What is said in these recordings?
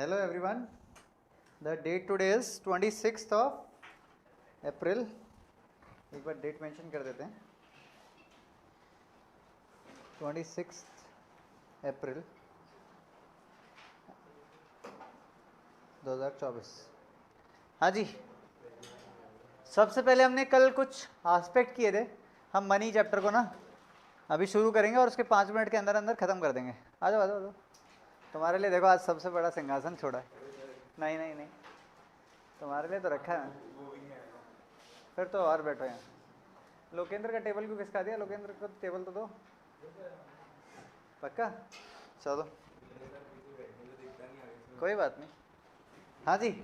Hello everyone. The date today is 26th of April. एक बार date mention कर देते हैं 26th अप्रैल 2024। हाँ जी, सबसे पहले हमने कल कुछ एस्पेक्ट किए थे। हम मनी चैप्टर को ना अभी शुरू करेंगे और उसके 5 मिनट के अंदर अंदर ख़त्म कर देंगे। आ जाओ आ जाओ आ जाओ। तुम्हारे लिए देखो आज सबसे बड़ा सिंहासन छोड़ा है। नहीं नहीं नहीं, तुम्हारे लिए तो रखा है। फिर तो और बैठो यहाँ। लोकेंद्र का टेबल क्यों खिसका दिया? लोकेंद्र को टेबल तो दो। पक्का? चलो कोई बात नहीं। हाँ जी,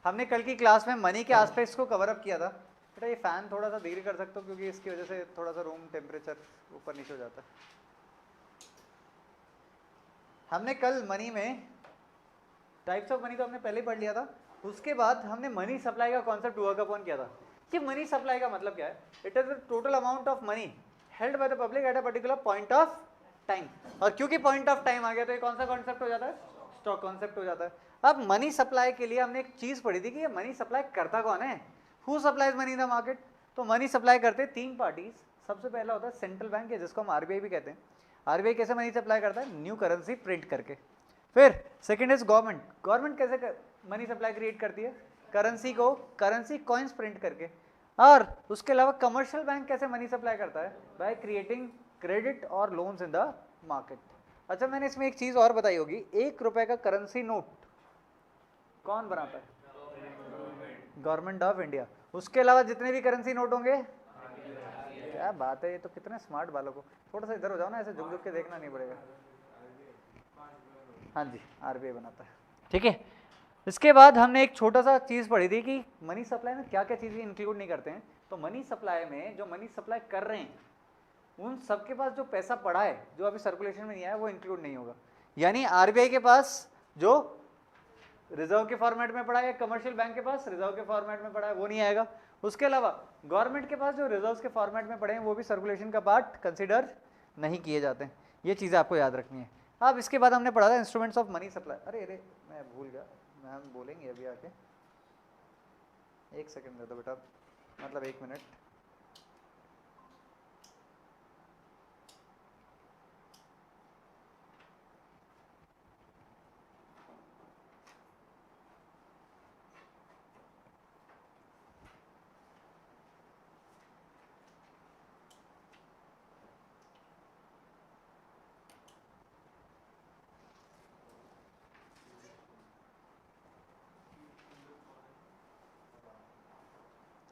हमने कल की क्लास में मनी के एस्पेक्ट्स को कवर अप किया था। बेटा ये फ़ैन थोड़ा सा धीरे कर सकते हो क्योंकि इसकी वजह से थोड़ा सा रूम टेम्परेचर ऊपर नीचे हो जाता है। हमने कल मनी में टाइप्स ऑफ मनी तो हमने पहले ही पढ़ लिया था। उसके बाद हमने मनी सप्लाई का कॉन्सेप्ट वर्क अपॉन किया था कि मनी सप्लाई का मतलब क्या है। It is the total amount of money held by the public at a particular point of time. और क्योंकि पॉइंट ऑफ टाइम आ गया तो ये कौन सा कॉन्सेप्ट हो जाता है? स्टॉक कॉन्सेप्ट हो जाता है। अब मनी सप्लाई के लिए हमने एक चीज पढ़ी थी कि ये मनी सप्लाई करता कौन है? Who supplies money in the market? तो मनी सप्लाई करते तीन पार्टीज। सबसे पहला होता है सेंट्रल बैंक, है जिसको हम आरबीआई भी कहते हैं। आरबीआई कैसे मनी सप्लाई करता है? न्यू करेंसी प्रिंट करके। फिर सेकंड इज गवर्नमेंट। गवर्नमेंट कैसे मनी सप्लाई क्रिएट करती है? करेंसी को, करेंसी कॉइन्स प्रिंट करके। और उसके अलावा कमर्शियल बैंक कैसे मनी सप्लाई करता है? बाय क्रिएटिंग क्रेडिट और लोन्स इन द मार्केट। अच्छा, मैंने इसमें एक चीज और बताई होगी, 1 रुपए का करेंसी नोट कौन बनाता है? Government of India. उसके अलावा जितने भी करेंसी नोट होंगे, क्या बात है, ये तो कितने स्मार्ट बालों को। थोड़ा सा इधर हो जाओ ना, ऐसे झुक झुक के देखना नहीं पड़ेगा। हाँ जी, आरबीआई बनाता है। ठीक है, इसके बाद हमने एक छोटा सा चीज़ पढ़ी थी कि मनी सप्लाई में क्या क्या चीज़ें इंक्लूड नहीं करते हैं। तो मनी सप्लाई में जो मनी सप्लाई कर रहे हैं उन सबके पास जो पैसा पड़ा है जो अभी सर्कुलेशन में नहीं आया वो इंक्लूड नहीं होगा। यानी आरबीआई के पास जो रिजर्व के फॉर्मेट में पड़ा है, कमर्शियल बैंक के पास रिजर्व के फॉर्मेट में पड़ा है, वो नहीं आएगा। उसके अलावा गवर्नमेंट के पास जो रिजर्व के फॉर्मेट में पड़े हैं वो भी सर्कुलेशन का पार्ट कंसिडर नहीं किए जाते हैं। ये चीज़ें आपको याद रखनी है। अब इसके बाद हमने पढ़ा था इंस्ट्रूमेंट्स ऑफ मनी सप्लाई। अरे अरे मैं भूल गया, मैम बोलेंगे अभी आके। एक सेकंड दे दो बेटा, मतलब 1 minute.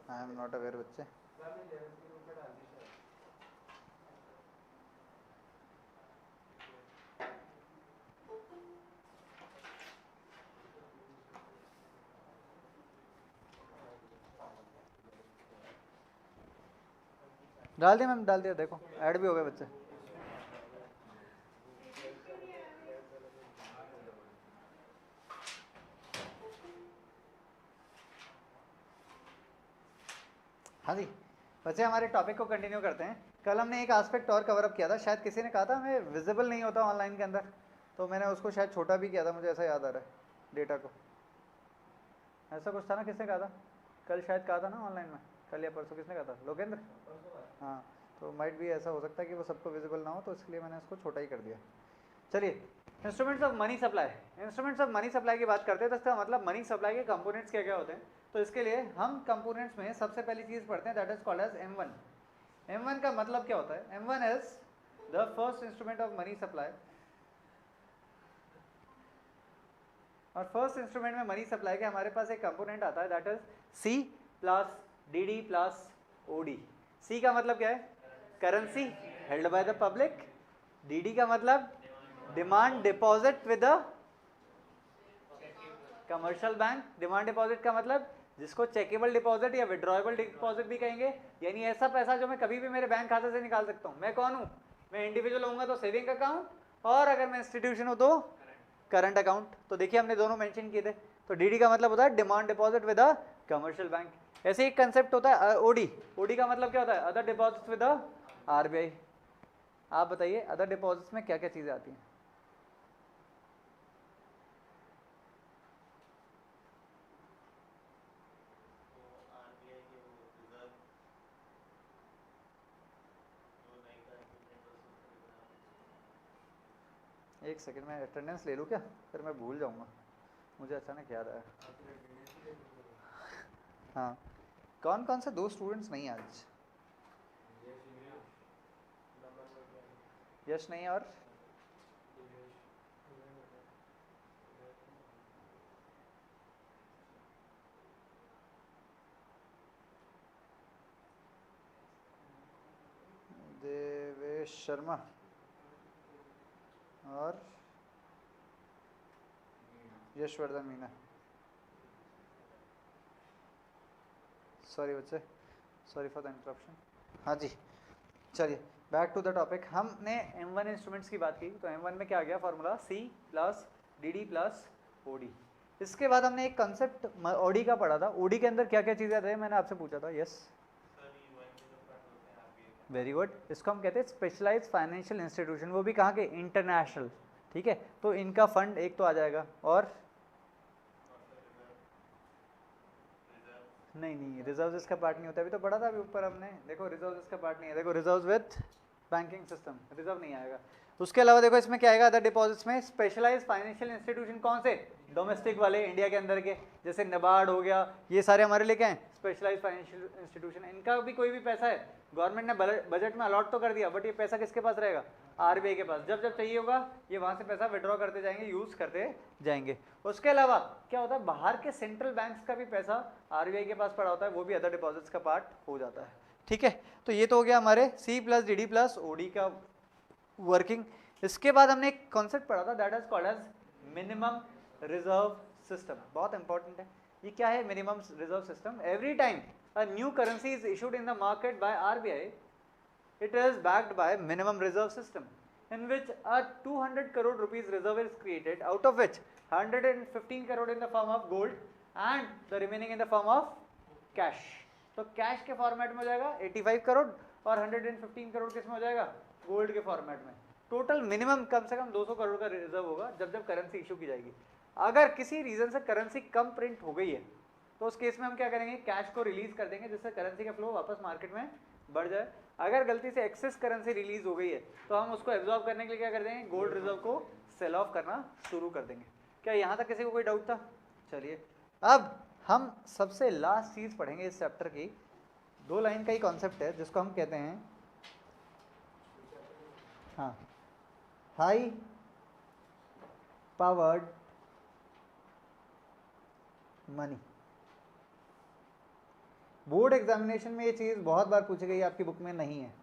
I am not aware बच्चे। डाल दिया मैम, डाल दिया, देखो ऐड भी हो गए बच्चे। हाँ जी बच्चे, हमारे टॉपिक को कंटिन्यू करते हैं। कल हमने एक एस्पेक्ट और कवर अप किया था, शायद किसी ने कहा था हमें विजिबल नहीं होता ऑनलाइन के अंदर, तो मैंने उसको शायद छोटा भी किया था, मुझे ऐसा याद आ रहा है। डेटा को ऐसा कुछ था ना, किसने कहा था कल? शायद कहा था ना ऑनलाइन में, कल या परसों किसने कहा था? लोकेंद्र। हाँ, तो माइट भी ऐसा हो सकता है कि वो सबको विजिबल ना हो, तो इसलिए मैंने उसको छोटा ही कर दिया। चलिए, instruments of money supply. Instruments of money supply की बात करते हैं तो इसका मतलब मनी सप्लाई के कंपोनेंट्स क्या क्या होते हैं। तो इसके लिए हम कंपोनेंट्स में सबसे पहली चीज़ पढ़ते हैं, that is called as M1। M1 का मतलब क्या होता है? M1 is the first instrument of money supply. और फर्स्ट इंस्ट्रूमेंट में मनी सप्लाई के हमारे पास एक कंपोनेंट आता है, that is C plus DD plus OD। C का मतलब क्या है? Currency held by the public. DD का मतलब demand deposit with the commercial bank. Demand deposit का मतलब जिसको चेकेबल डिपॉजिट या विड्रॉएबल डिपॉजिट भी कहेंगे, यानी ऐसा पैसा जो मैं कभी भी मेरे बैंक खाते से निकाल सकता हूँ। मैं कौन हूँ? मैं इंडिविजुअल होऊंगा तो सेविंग अकाउंट, और अगर मैं इंस्टीट्यूशन हूँ तो करंट अकाउंट। तो देखिए हमने दोनों मेंशन किए थे। तो डीडी का मतलब होता है demand deposit with the commercial bank. ऐसे एक कंसेप्ट होता है ओडी। ओडी का मतलब क्या होता है? Other deposits with the RBI. आप बताइए अदर डिपॉजिट्स में क्या क्या चीज़ें आती हैं? एक सेकंड में अटेंडेंस ले लूँ क्या, फिर मैं भूल जाऊँगा, मुझे अचानक याद आया। हाँ, कौन कौन से 2 स्टूडेंट्स नहीं आज? यश नहीं और देवेश शर्मा और यशवर्धन मीना। सॉरी बच्चे, सॉरी फॉर द इंटरप्शन। हाँ जी, चलिए बैक टू द टॉपिक। हमने M1 इंस्ट्रूमेंट्स की बात की, तो M1 में क्या आ गया formula, C plus DD plus OD। इसके बाद हमने एक कंसेप्ट OD का पढ़ा था। OD के अंदर क्या क्या चीज़ें आती है, मैंने आपसे पूछा था। Yes, very good. इसको हम कहते हैं स्पेशलाइज्ड फाइनेंशियल इंस्टीट्यूशन, वो भी कहाँ के, इंटरनेशनल। ठीक है, तो इनका फंड एक तो आ जाएगा, और नहीं रिजर्व इसका पार्ट नहीं होता, अभी तो पढ़ा था अभी ऊपर हमने। देखो रिजर्व इसका पार्ट नहीं है, देखो reserve with banking system, reserve नहीं आएगा। उसके अलावा देखो इसमें क्या आएगा, अदर डिपॉजिट्स में स्पेशलाइज्ड फाइनेंशियल इंस्टीट्यूशन, कौन से, डोमेस्टिक वाले, इंडिया के अंदर के, जैसे नबार्ड हो गया, ये सारे हमारे लिए क्या है, स्पेशलाइज्ड फाइनेंशियल इंस्टीट्यूशन। इनका भी कोई भी पैसा है, गवर्नमेंट ने बजट में अलॉट तो कर दिया, बट ये पैसा किसके पास रहेगा, RBI के पास। जब जब चाहिए होगा ये वहाँ से पैसा विड्रॉ करते जाएंगे, यूज़ करते जाएंगे। उसके अलावा क्या होता है, बाहर के सेंट्रल बैंक्स का भी पैसा RBI के पास पड़ा होता है, वो भी अदर डिपॉजिट्स का पार्ट हो जाता है। ठीक है, तो ये तो हो गया हमारे C plus DD plus OD का वर्किंग। इसके बाद हमने एक कॉन्सेप्ट पढ़ा था, that is called as minimum reserve system. बहुत इंपॉर्टेंट है ये। क्या है minimum reserve system? Every time a new currency is issued in the market by RBI, it is backed by minimum reserve system in which a 200 crore rupees reserve is created, out of which 115 crore in the form of gold and the remaining in the form of cash। तो cash के format में हो जाएगा 85 करोड़ और 115 करोड़ किस में हो जाएगा, गोल्ड के फॉर्मेट में। टोटल मिनिमम कम से कम 200 करोड़ का रिजर्व होगा जब जब करेंसी इशू की जाएगी। अगर किसी रीजन से करेंसी कम प्रिंट हो गई है तो उस केस में हम क्या करेंगे, कैश को रिलीज कर देंगे, जिससे करेंसी का फ्लो वापस मार्केट में बढ़ जाए। अगर गलती से एक्सेस करेंसी रिलीज हो गई है तो हम उसको एब्जॉर्ब करने के लिए क्या कर देंगे, गोल्ड रिजर्व को सेल ऑफ करना शुरू कर देंगे। क्या यहाँ तक किसी को कोई डाउट था? चलिए अब हम सबसे लास्ट चीज पढ़ेंगे इस चैप्टर की, 2 लाइन का ही कॉन्सेप्ट है जिसको हम कहते हैं, हाँ, high powered money. Board examination में ये चीज़ बहुत बार पूछी गई, आपकी बुक में नहीं है,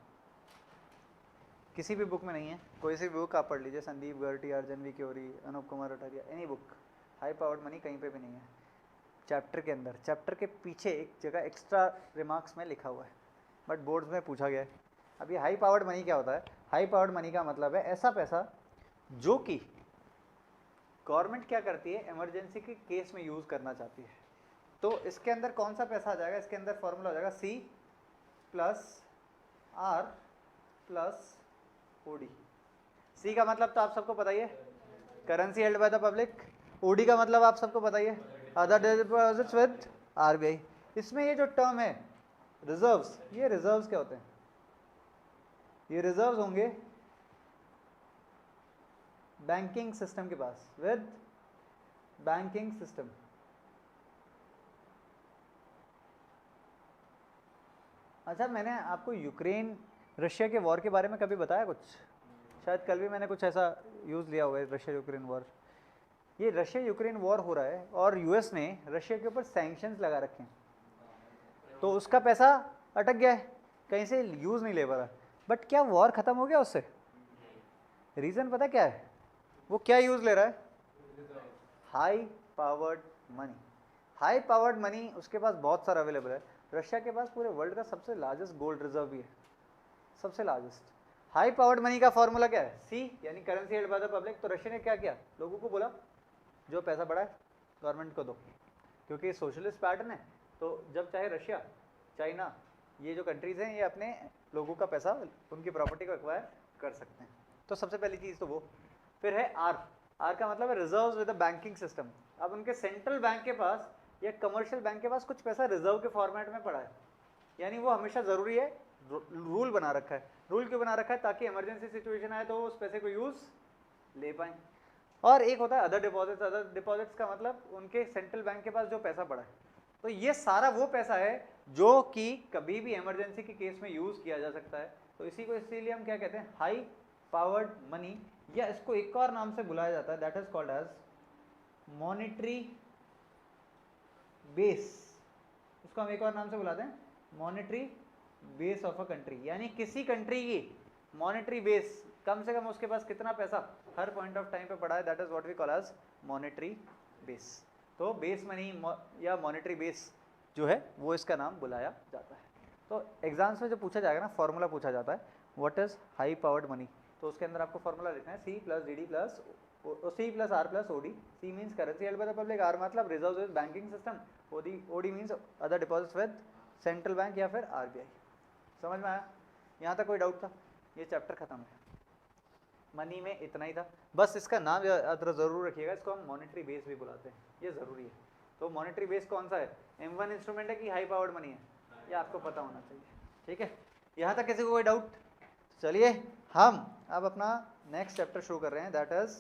किसी भी बुक में नहीं है। कोई सी भी बुक आप पढ़ लीजिए, Sandeep Garg, Arjan V Kuri, Anoop Kumar Ataria, any book, high powered money कहीं पे भी नहीं है। चैप्टर के अंदर, चैप्टर के पीछे एक जगह एक्स्ट्रा रिमार्क्स में लिखा हुआ है, बट बोर्ड्स में पूछा गया है। अब ये हाई पावर्ड मनी क्या होता है? हाई पावर्ड मनी का मतलब है ऐसा पैसा जो कि गवर्नमेंट क्या करती है, इमरजेंसी के केस में यूज़ करना चाहती है। तो इसके अंदर कौन सा पैसा आ जाएगा, इसके अंदर फॉर्मूला हो जाएगा C plus R plus OD। C का मतलब तो आप सबको पता ही है, currency held by the public. OD का मतलब आप सबको पता ही है, अदर डिपॉजिट्स विद RBI। इसमें ये जो टर्म है रिजर्व्स, ये रिजर्व्स क्या होते हैं, ये रिजर्व्स होंगे बैंकिंग सिस्टम के पास, विद बैंकिंग सिस्टम। अच्छा, मैंने आपको यूक्रेन रशिया के वॉर के बारे में कभी बताया कुछ? शायद कल भी मैंने कुछ ऐसा यूज़ लिया हुआ है, रशिया यूक्रेन वॉर। ये रशिया यूक्रेन वॉर हो रहा है और यूएस ने रशिया के ऊपर सैंक्शंस लगा रखे हैं, तो उसका पैसा अटक गया है, कहीं से यूज़ नहीं ले पा रहा। बट क्या वॉर ख़त्म हो गया उससे? रीज़न पता क्या है, वो क्या यूज़ ले रहा है, high powered money. High powered money उसके पास बहुत सारा अवेलेबल है। रशिया के पास पूरे वर्ल्ड का सबसे लार्जेस्ट गोल्ड रिजर्व भी है, सबसे लार्जेस्ट। हाई पावर्ड मनी का फॉर्मूला क्या है, C यानी currency held by the public. तो रशिया ने क्या किया, लोगों को बोला जो पैसा बढ़ा है गवर्नमेंट को दो, क्योंकि सोशलिस्ट पैटर्न है। तो जब चाहे रशिया, चाइना, ये जो कंट्रीज हैं, ये अपने लोगों का पैसा, उनकी प्रॉपर्टी को एक्वायर कर सकते हैं। तो सबसे पहली चीज़ तो वो। फिर है R का मतलब है reserves with the banking system. अब उनके सेंट्रल बैंक के पास या कमर्शियल बैंक के पास कुछ पैसा रिजर्व के फॉर्मेट में पड़ा है, यानी वो हमेशा ज़रूरी है, रूल बना रखा है। रूल क्यों बना रखा है? ताकि इमरजेंसी सिचुएशन आए तो उस पैसे को यूज़ ले पाएँ। और एक होता है अदर डिपॉजिट्स। अदर डिपॉजिट्स का मतलब उनके सेंट्रल बैंक के पास जो पैसा पड़ा है, तो ये सारा वो पैसा है जो कि कभी भी इमरजेंसी के केस में यूज किया जा सकता है। तो इसी को इसीलिए हम क्या कहते हैं, हाई पावर्ड मनी, या इसको एक और नाम से बुलाया जाता है, that is called as monetary base. इसको हम एक और नाम से बुलाते हैं monetary base of a country, यानी किसी कंट्री की मॉनेटरी बेस, कम से कम उसके पास कितना पैसा हर पॉइंट ऑफ टाइम पे पड़ा है, that is what we call as monetary base. तो बेस मनी या मॉनेटरी बेस जो है वो इसका नाम बुलाया जाता है। तो एग्जाम्स में जो पूछा जाएगा ना, फॉर्मूला पूछा जाता है what is high powered money, तो उसके अंदर आपको फॉर्मूला लिखना है C plus D D plus C plus R plus OD. C means currency held by the public, R मतलब reserve with banking system, OD means other deposits with central bank या फिर RBI. समझ में आया? यहाँ तक कोई डाउट था? ये चैप्टर खत्म है। मनी में इतना ही था, बस इसका नाम जरूर रखिएगा, इसको हम मॉनेटरी बेस भी बुलाते हैं, ये जरूरी है। तो मॉनेटरी बेस कौन सा है, M1 इंस्ट्रूमेंट है कि हाई पावर्ड मनी है, ये आपको पता होना चाहिए। ठीक है, यहाँ तक किसी को कोई डाउट? चलिए हम अब अपना नेक्स्ट चैप्टर शुरू कर रहे हैं, दैट इज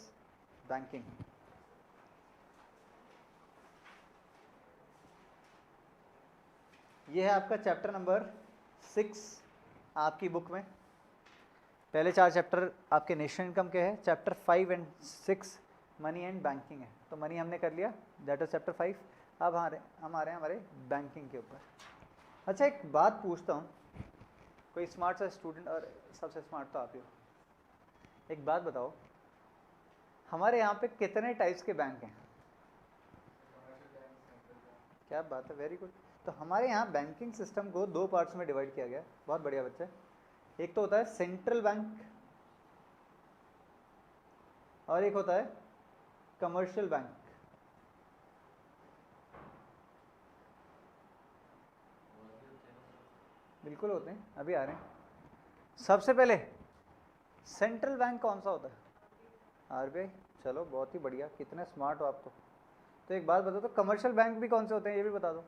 बैंकिंग। ये है आपका चैप्टर नंबर 6 आपकी बुक में। पहले 4 चैप्टर आपके नेशनल इनकम के हैं, chapter 5 and 6 money and banking है। तो मनी हमने कर लिया, दैट इज चैप्टर 5। अब हम आ रहे हैं हमारे बैंकिंग के ऊपर। अच्छा एक बात पूछता हूँ, कोई स्मार्ट सा स्टूडेंट, और सबसे स्मार्ट तो आप ही हो, एक बात बताओ, हमारे यहाँ पे कितने टाइप्स के बैंक हैं? क्या बात है, वेरी गुड। तो हमारे यहाँ बैंकिंग सिस्टम को 2 पार्ट्स में डिवाइड किया गया, बहुत बढ़िया बच्चे। एक तो होता है सेंट्रल बैंक और एक होता है कमर्शियल बैंक। बिल्कुल होते हैं, अभी आ रहे हैं। सबसे पहले सेंट्रल बैंक कौन सा होता है? आरबीआई। चलो बहुत ही बढ़िया, कितने स्मार्ट हो आप तो एक बात बताओ, तो कमर्शियल बैंक भी कौन से होते हैं ये भी बता दो।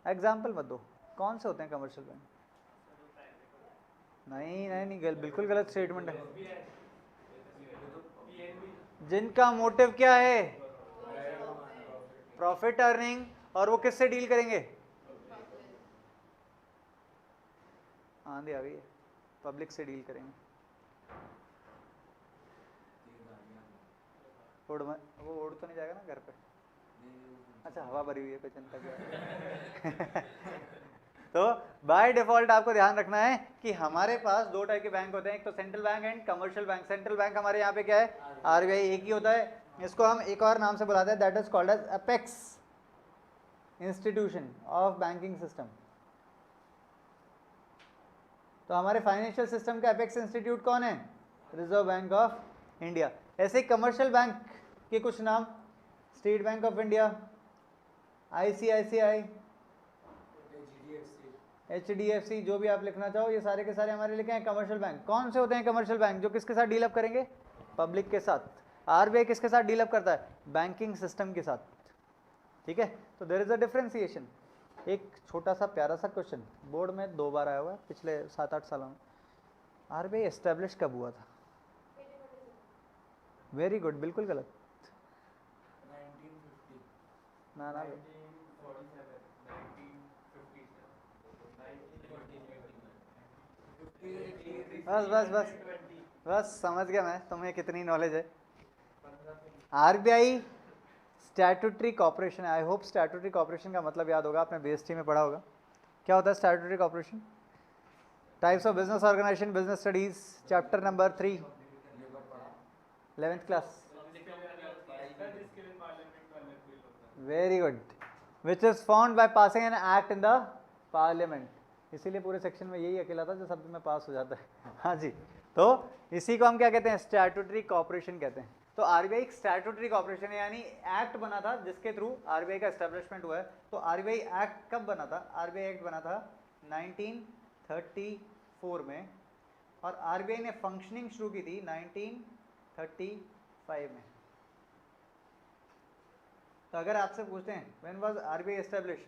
एग्जाम्पल मत दो, कौन से होते हैं कमर्शियल बैंक? नहीं नहीं नहीं, बिल्कुल गलत स्टेटमेंट है। जिनका मोटिव क्या है, प्रॉफिट अर्निंग, और वो किससे डील करेंगे? आंधी आ गई है, पब्लिक से डील करेंगे। वो उड़ तो नहीं जाएगा ना घर पे? अच्छा हवा भरी हुई है, कोई चिंता क्या। तो बाय डिफॉल्ट आपको ध्यान रखना है कि हमारे पास 2 टाइप के बैंक होते हैं, एक तो central bank and commercial bank. Central bank हमारे यहाँ पे क्या है, आरबीआई एक ही होता है। इसको हम एक और नाम से बुलाते हैं, that is called as apex institution of banking system. तो हमारे फाइनेंशियल सिस्टम का अपेक्स इंस्टीट्यूट कौन है? Reserve Bank of India. ऐसे कमर्शियल बैंक के कुछ नाम, State Bank of India, ICICI, HDFC, जो भी आप लिखना चाहो, ये सारे के सारे हमारे लिखे हैं कमर्शियल बैंक। कौन से होते हैं कमर्शियल बैंक? जो किसके साथ डील अप करेंगे? पब्लिक के साथ। आरबीआई किसके साथ डील अप करता है? बैंकिंग सिस्टम के साथ। ठीक है, तो देयर इज अ डिफरेंशिएशन। एक छोटा सा प्यारा सा क्वेश्चन बोर्ड में 2 बार आया हुआ है पिछले 7-8 सालों में। आरबीआई एस्टेब्लिश कब हुआ था? वेरी गुड, बिल्कुल गलत। 1950 ना ना, बस बस बस बस समझ गया मैं तुम्हें कितनी नॉलेज है। आरबीआई स्टैट्यूटरी कॉर्पोरेशन है। आई होप स्टैट्यूटरी कॉर्पोरेशन का मतलब याद होगा, आपने बीएसटी में पढ़ा होगा। क्या होता है statutory corporation? Types of business organisation, business studies, chapter number 3, 11th class. Very good, which is found by passing an act in the parliament. इसीलिए पूरे सेक्शन में यही अकेला था जो सब में पास हो जाता है। हाँ जी, तो इसी को हम क्या कहते हैं? स्टैट्यूटरी कॉर्पोरेशन कहते हैं। तो आरबीआई एक स्टैट्यूटरी कॉर्पोरेशन है, यानी एक्ट बना था जिसके थ्रू आरबीआई का एस्टेब्लिशमेंट हुआ है। तो आरबीआई एक्ट कब बना था? आरबीआई एक्ट बना था 1934 में, और आरबीआई ने फंक्शनिंग शुरू की थी 1935 में। तो अगर आपसे पूछते हैं व्हेन वाज आरबीआई एस्टेब्लिश्ड,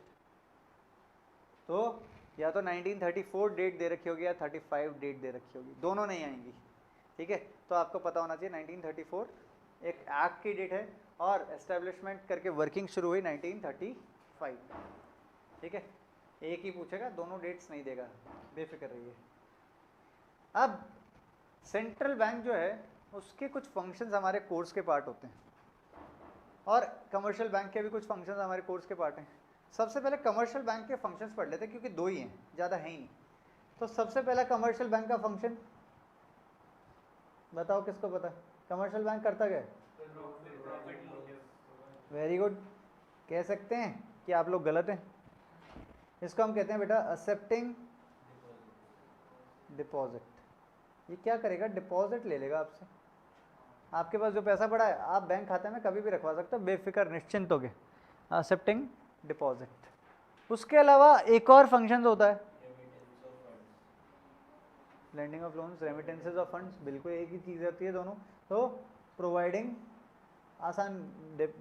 तो या तो 1934 डेट दे रखी होगी या 35 डेट दे रखी होगी, दोनों नहीं आएंगी। ठीक है, तो आपको पता होना चाहिए 1934 एक एक्ट की डेट है और एस्टेब्लिशमेंट करके वर्किंग शुरू हुई 1935। ठीक है, एक ही पूछेगा, दोनों डेट्स नहीं देगा, बेफिक्र रहिए। अब सेंट्रल बैंक जो है उसके कुछ फंक्शंस हमारे कोर्स के पार्ट होते हैं और कमर्शियल बैंक के भी कुछ फंक्शंस हमारे कोर्स के पार्ट हैं। सबसे पहले कमर्शियल बैंक के फंक्शंस पढ़ लेते हैं क्योंकि दो ही हैं, ज़्यादा है ही नहीं। तो सबसे पहला कमर्शियल बैंक का फंक्शन बताओ, किसको पता है कमर्शियल बैंक करता क्या है? वेरी गुड, कह सकते हैं कि आप लोग गलत हैं। इसको हम कहते हैं बेटा एक्सेप्टिंग डिपॉजिट। ये क्या करेगा? डिपॉजिट ले लेगा आपसे। आपके पास जो पैसा पड़ा है आप बैंक खाते में कभी भी रखवा सकते हो, बेफिक्र निश्चिंत हो गए। Excepting deposit. उसके अलावा एक और फंक्शन होता है lending of loans, remittances of funds, बिल्कुल एक ही चीज़ होती है दोनों। तो प्रोवाइडिंग, आसान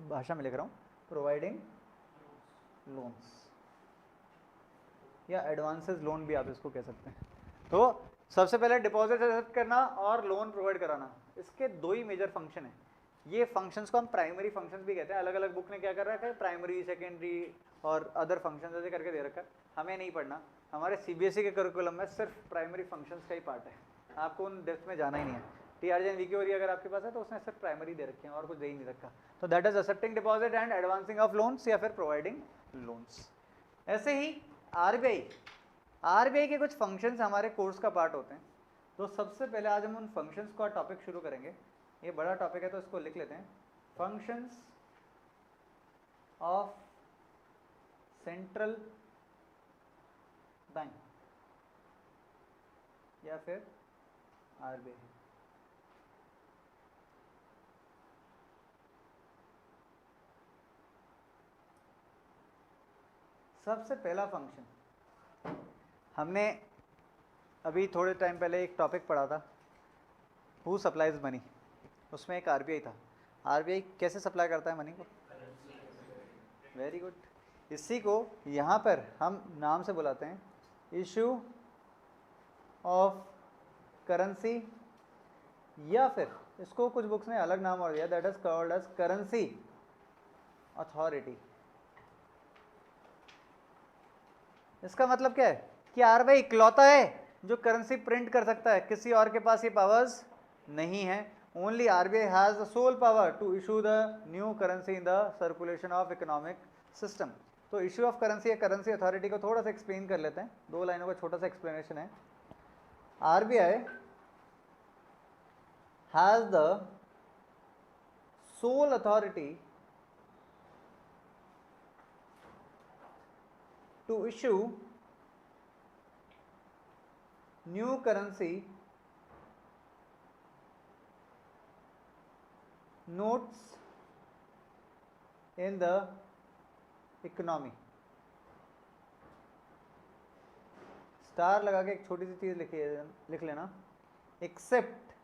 भाषा में लिख रहा हूँ, प्रोवाइडिंग लोन्स या एडवांसेस लोन भी आप इसको कह सकते हैं। तो सबसे पहले डिपॉजिट एक्सेप्ट करना और लोन प्रोवाइड कराना, इसके दो ही मेजर फंक्शन हैं। ये फंक्शंस को हम प्राइमरी फंक्शंस भी कहते हैं। अलग अलग बुक ने क्या कर रखा है, प्राइमरी, सेकेंडरी और अदर फंक्शंस ऐसे करके दे रखा है। हमें नहीं पढ़ना, हमारे सीबीएसई के करिकुलम में सिर्फ प्राइमरी फंक्शंस का ही पार्ट है, आपको उन डेप्थ में जाना ही नहीं है। टीआरजे एंड वीके अगर आपके पास है तो उसने सिर्फ प्राइमरी दे रखे हैं और कुछ दे ही नहीं रखा। तो that is accepting deposit and advancing of loans या फिर प्रोवाइडिंग लोन्स। ऐसे ही आरबीआई के कुछ फंक्शंस हमारे कोर्स का पार्ट होते हैं। तो सबसे पहले आज हम उन फंक्शंस का टॉपिक शुरू करेंगे। ये बड़ा टॉपिक है तो इसको लिख लेते हैं, फंक्शंस ऑफ सेंट्रल बैंक या फिर आरबीआई। सबसे पहला फंक्शन, हमने अभी थोड़े टाइम पहले एक टॉपिक पढ़ा था, हु सप्लाइज मनी, उसमें एक आरबीआई था। आरबीआई कैसे सप्लाई करता है मनी को? वेरी गुड, इसी को यहाँ पर हम नाम से बुलाते हैं इशू ऑफ करेंसी, या फिर इसको कुछ बुक्स ने अलग नाम और दिया, that is called as currency authority. इसका मतलब क्या है कि आरबीआई इकलौता है जो करेंसी प्रिंट कर सकता है, किसी और के पास ये पावर्स नहीं है। Only RBI has the sole power to issue the new currency in the circulation of economic system. तो इशू ऑफ करेंसी या करेंसी अथॉरिटी को थोड़ा सा एक्सप्लेन कर लेते हैं, दो लाइनों का छोटा सा एक्सप्लेनेशन है। RBI has the sole authority to issue new currency notes in the economy। Star लगा के एक छोटी सी चीज लिख लेना, except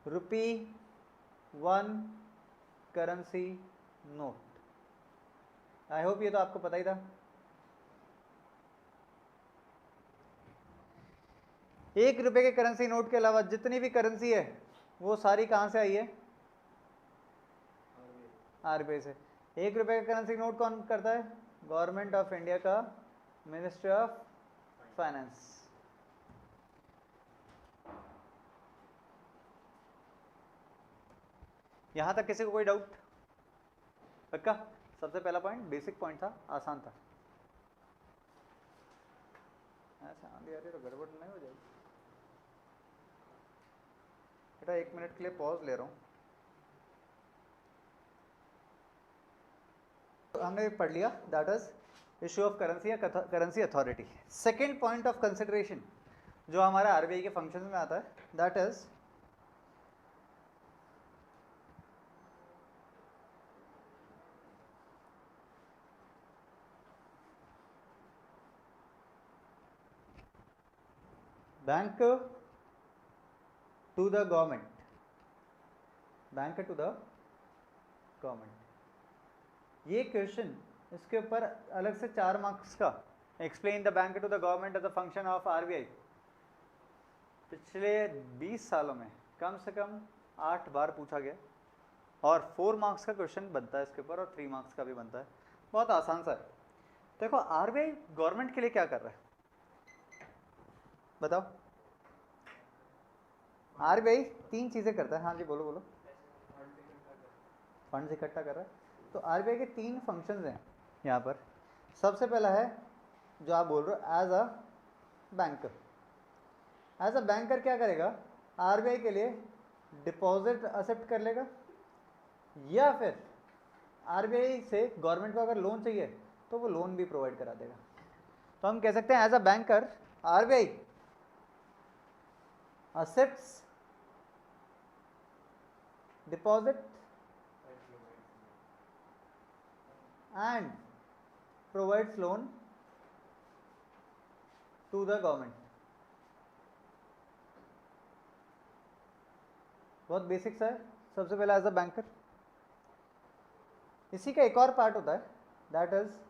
₹1 currency note. I hope ये तो आपको पता ही था। ₹1 के करेंसी नोट के अलावा जितनी भी करेंसी है वो सारी कहाँ से आई है? आरबीआई से। ₹1 का करेंसी नोट कौन करता है? गवर्नमेंट ऑफ इंडिया का मिनिस्ट्री ऑफ फाइनेंस। यहां तक किसी को कोई डाउट? पक्का? सबसे पहला पॉइंट बेसिक पॉइंट था, आसान था। ऐसा आंधी आ रही तो गड़बड़ नहीं हो जाएगी बेटा। 1 मिनट के लिए पॉज ले रहा हूँ। तो हमने पढ़ लिया that is issue of currency या currency authority. Second point of consideration जो हमारा आरबीआई के फंक्शन में आता है that is bank to the government. Bank to the government, ये क्वेश्चन इसके ऊपर अलग से 4 मार्क्स का, explain the bank to the government as a function of RBI. पिछले 20 सालों में कम से कम 8 बार पूछा गया और 4 मार्क्स का क्वेश्चन बनता है इसके ऊपर और 3 मार्क्स का भी बनता है। बहुत आसान सा है। देखो आरबीआई गवर्नमेंट के लिए क्या कर रहा है बताओ। आरबीआई 3 चीज़ें करता है। हाँ जी बोलो बोलो। फंड इकट्ठा कर रहा है। तो आरबीआई के 3 फंक्शंस हैं यहाँ पर। सबसे पहला है जो आप बोल रहे हो as a banker. As a banker क्या करेगा, आरबीआई के लिए डिपॉजिट एक्सेप्ट कर लेगा या फिर आरबीआई से गवर्नमेंट को अगर लोन चाहिए तो वो लोन भी प्रोवाइड करा देगा। तो हम कह सकते हैं as a banker RBI accepts deposit and provides loan to the government। बहुत बेसिक्स है। सबसे पहले एज अ बैंकर। इसी का एक और पार्ट होता है that is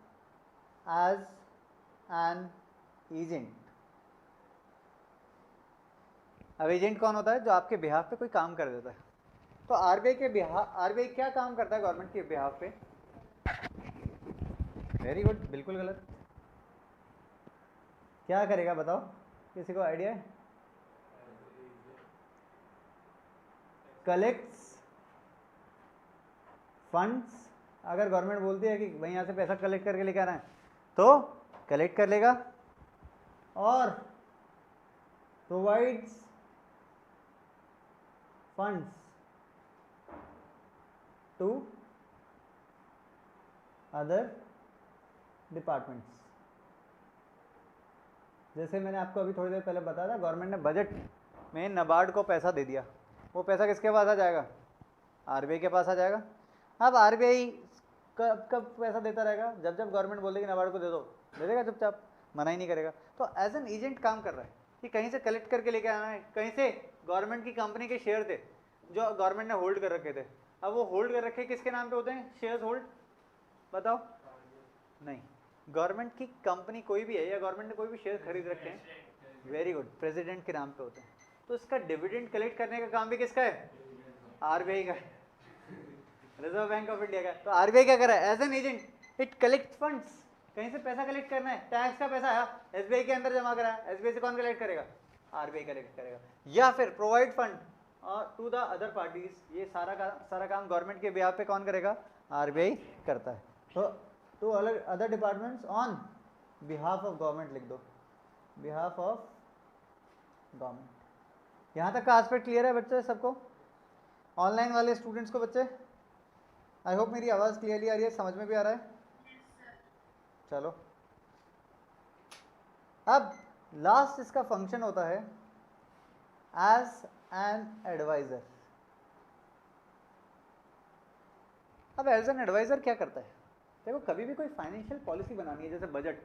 as an agent. अब एजेंट कौन होता है, जो आपके बिहाफ पे कोई काम कर देता है। तो आरबीआई के बिहाफ, आरबीआई क्या काम करता है गवर्नमेंट के बिहाफ पे? वेरी गुड, बिल्कुल गलत। क्या करेगा बताओ, किसी को आइडिया है? Collects funds. अगर गवर्नमेंट बोलती है कि भाई यहाँ से पैसा कलेक्ट करके लेके आना है तो कलेक्ट कर लेगा और provides funds to other departments. जैसे मैंने आपको अभी थोड़ी देर पहले बताया था, गवर्नमेंट ने बजट में नाबार्ड को पैसा दे दिया। वो पैसा किसके पास आ जाएगा? आरबीआई के पास आ जाएगा। अब आरबीआई कब कब पैसा देता रहेगा? जब जब गवर्नमेंट बोल देगी नाबार्ड को दे दो, दे देगा चुपचाप, मना ही नहीं करेगा। तो एज एन एजेंट काम कर रहा है कि कहीं से कलेक्ट करके लेके आना है। कहीं से गवर्नमेंट की कंपनी के शेयर थे जो गवर्नमेंट ने होल्ड कर रखे थे। अब वो होल्ड कर रखे किसके नाम पे होते हैं? शेयर्स होल्ड, बताओ। नहीं, गवर्नमेंट की कंपनी कोई भी है या गवर्नमेंट ने कोई भी शेयर खरीद रखे हैं, वेरी गुड, प्रेसिडेंट के नाम पे होते हैं। तो इसका डिविडेंड कलेक्ट करने का काम भी किसका है? आरबीआई का है, रिजर्व बैंक ऑफ इंडिया का। तो आरबीआई क्या कर रहा है? As an agent it collect funds. कहीं से पैसा कलेक्ट करना है, टैक्स का पैसा आया, एसबीआई के अंदर जमा करा है, एसबीआई से कौन कलेक्ट करेगा? आरबीआई कलेक्ट करेगा। या फिर प्रोवाइड फंड और टू द अदर पार्टीज। ये सारा काम गवर्नमेंट के बिहाफ पे कौन करेगा? आरबीआई करता है। तो to other departments on behalf of government लिख दो, बिहाफ ऑफ गवर्नमेंट। यहाँ तक का एस्पेक्ट क्लियर है बच्चे सबको? ऑनलाइन वाले स्टूडेंट्स को बच्चे, आई होप मेरी आवाज़ क्लियरली आ रही है, समझ में भी आ रहा है? चलो, अब लास्ट इसका फंक्शन होता है एज एन एडवाइजर। अब एज एन एडवाइजर क्या करता है? देखो, कभी भी कोई फाइनेंशियल पॉलिसी बनानी है, जैसे बजट,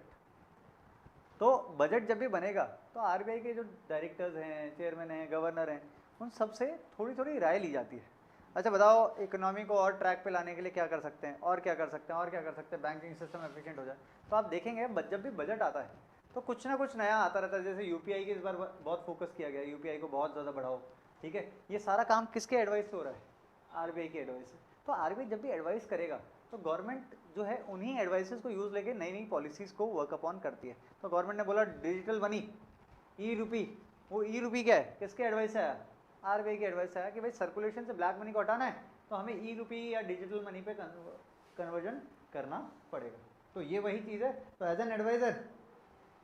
तो बजट जब भी बनेगा तो आरबीआई के जो डायरेक्टर्स हैं, चेयरमैन हैं, गवर्नर हैं, उन सबसे थोड़ी थोड़ी राय ली जाती है। अच्छा बताओ, इकोनॉमी को और ट्रैक पे लाने के लिए क्या कर सकते हैं, और क्या कर सकते हैं, और क्या कर सकते हैं, बैंकिंग सिस्टम एफिशिएंट हो जाए। तो आप देखेंगे जब भी बजट आता है तो कुछ ना कुछ नया आता रहता है। जैसे यूपीआई की इस बार बहुत फोकस किया गया, यूपीआई को बहुत ज़्यादा बढ़ाओ, ठीक है। ये सारा काम किसके एडवाइस से हो रहा है? आरबीआई की एडवाइस से। तो आरबीआई जब भी एडवाइस करेगा तो गवर्नमेंट जो है उन्हीं एडवाइसेस को यूज़ लेके नई नई पॉलिसीज़ को वर्क अपॉन करती है। तो गवर्नमेंट ने बोला डिजिटल मनी, ई रूपी, वो ई रूपी क्या है, किसके एडवाइस से आया? आरबीआई की एडवाइस से आया कि भाई सर्कुलेशन से ब्लैक मनी को हटाना है तो हमें ई रूपी या डिजिटल मनी पे कन्वर्जन करना पड़ेगा। तो ये वही चीज़ है। तो as an adviser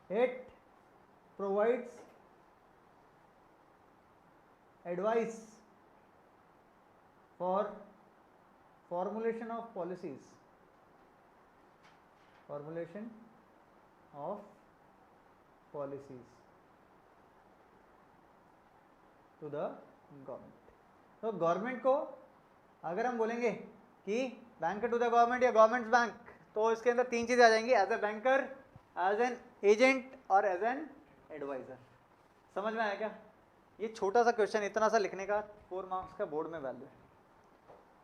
it provides advice for formulation of policies, formulation of policies to the government। तो गवर्नमेंट को अगर हम बोलेंगे कि बैंकर टू द गवर्नमेंट या गवर्नमेंट बैंक, तो इसके अंदर 3 चीज़ें आ जाएंगी, as a banker, as an agent और एज एन एडवाइजर। समझ में आया क्या? ये छोटा सा क्वेश्चन इतना सा लिखने का 4 मार्क्स का बोर्ड में वैल्यू है।